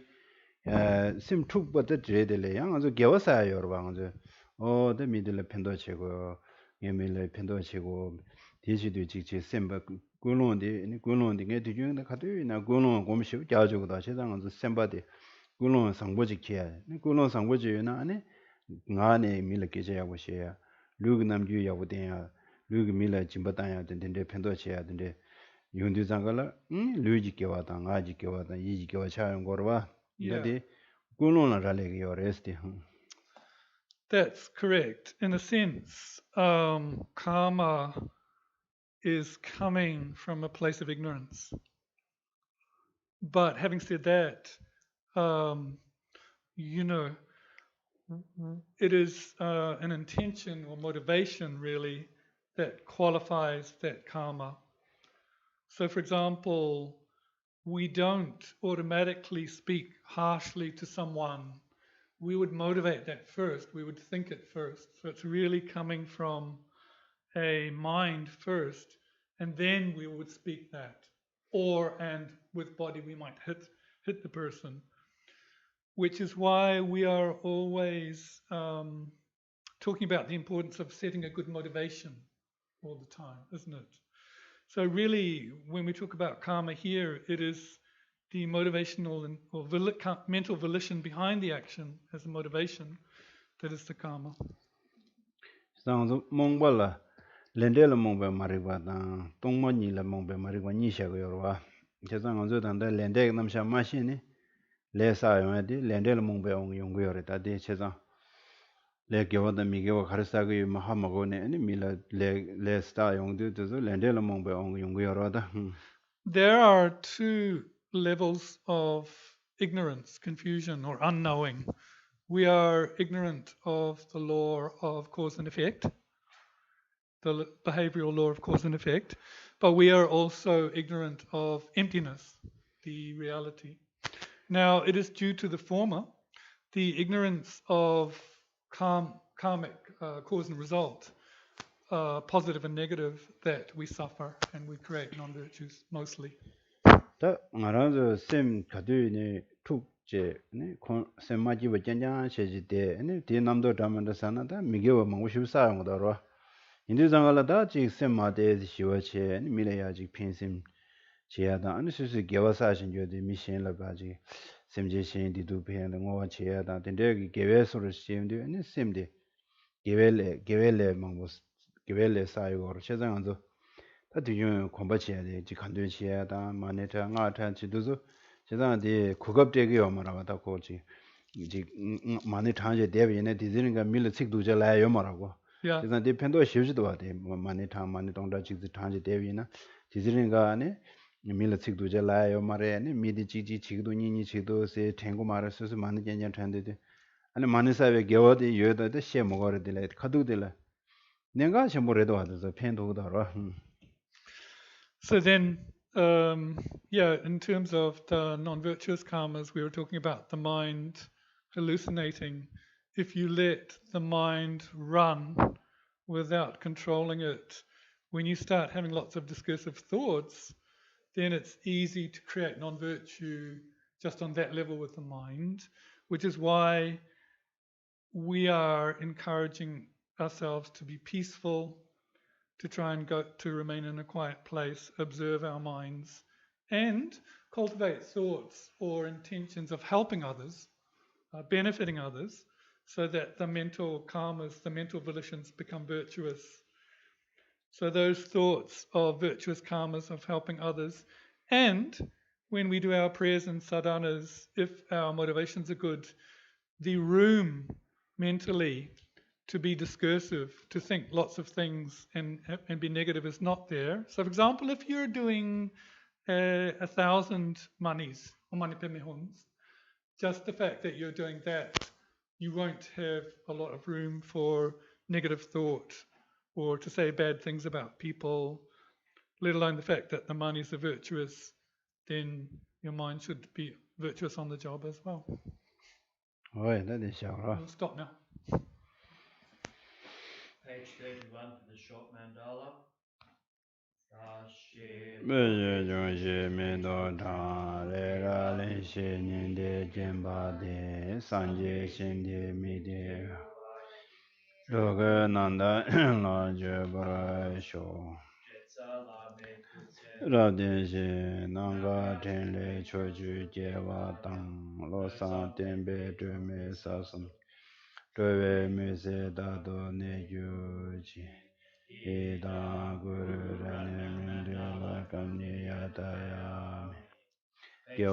Speaker 1: Sim took but the trade le young as a Gavasa or one, oh, the middle Pendochego, Emile Pendochego, Tiji Chichi Simba. Gulon get to you the Katu in a Gulon Gomshu, Jajo, the Shedang of the Sembadi, Gulon Sangwaji Kia, Gulon Sangwaji, Nane, Nane Milakija was share, Lugnam Juya with the Lug Mila Chimbataya, then the Pendochia, then the Yundi Zangala, Luigi Kawatan, Aji Kawatan, Yiji Kawacha and Gorva, the Gulon Rally or Resti.
Speaker 3: That's correct. In a sense, karma is coming from a place of ignorance. But having said that, it is an intention or motivation really that qualifies that karma. So for example, we don't automatically speak harshly to someone. We would motivate that first. We would think it first. So it's really coming from a mind first, and then we would speak that. And with body we might hit the person, which is why we are always talking about the importance of setting a good motivation all the time, isn't it? So really, when we talk about karma here, it is the motivational or mental volition behind the action as a motivation that is the karma.
Speaker 1: Sounds Mongola. Lendela Mongbe Mariba, Tongmani la Mongbe Mariba Nisha Yorwa. Chazan on Zodan, the Lendeg Namsha Machine, Lesa Yadi, Lendela Mongbe on Yongorita de Chazan. Lake Yoda Miguel Harsagi Mahamagone, and Mila Lesta Yong do to Lendela Mongbe on Yongorada.
Speaker 3: There are two levels of ignorance, confusion, or unknowing. We are ignorant of the law of cause and effect, the behavioral law of cause and effect, but we are also ignorant of emptiness, the reality. Now, it is due to the former, the ignorance of karmic cause and result, positive and negative that we suffer and we create non-virtues mostly.
Speaker 1: 다 말아서 셈 가두니 툭제 네 셈마지와 짠짠 셰지데 네 디남도 담한다 사나다 미게와 망고시사는 거더러 인디장갈라다 지 셈마데 시와체 미래야지 핀심 제야다 아니 스스 개와사신 저디 미신라 바지 셈제신 디두 페는 거 제야다 근데 개외소를 시험데 아니 셈데 개외레 망고 개외레 사이고 세상한도 다 뒤에 공부해야 돼. 지 간도시야다 마네타 나타 지도서 세상에 고급되게 말하다 고지 이제 많이 타제 대비네 디즈니가 밀식도 잘해요 말하고
Speaker 3: Yeah.
Speaker 1: 세상 디펜도 쉬지도 와대 많이 동다 지지 타제 대비나 디즈니가 안에 밀식도 잘해요 말에네 미디 지지 지도 니니 지도 세 탱고 말았어서 많이 괜찮 탄데데 아니 많이 사회 개워데 여다데 셰 먹어르들 카두들 내가 셔모래도 와서 펜도도 알아.
Speaker 3: So then, in terms of the non-virtuous karmas, we were talking about the mind hallucinating. If you let the mind run without controlling it, when you start having lots of discursive thoughts, then it's easy to create non-virtue just on that level with the mind, which is why we are encouraging ourselves to be peaceful, to try and go to remain in a quiet place, observe our minds, and cultivate thoughts or intentions of helping others, benefiting others, so that the mental karmas, the mental volitions become virtuous. So those thoughts of virtuous karmas of helping others, and when we do our prayers and sadhanas, if our motivations are good, the room mentally to be discursive, to think lots of things and be negative is not there. So, for example, if you're doing 1,000 manis or manipemihons, just the fact that you're doing that, you won't have a lot of room for negative thought or to say bad things about people, let alone the fact that the manis are virtuous, then your mind should be virtuous on the job as well. I'll stop now.
Speaker 2: Page 31 for the short mandala.
Speaker 1: Radenshe nanga tenle choju jewa tang lo san tenbe dome sasum dove mese dado ne yuji eda guru rane mende la kamni yata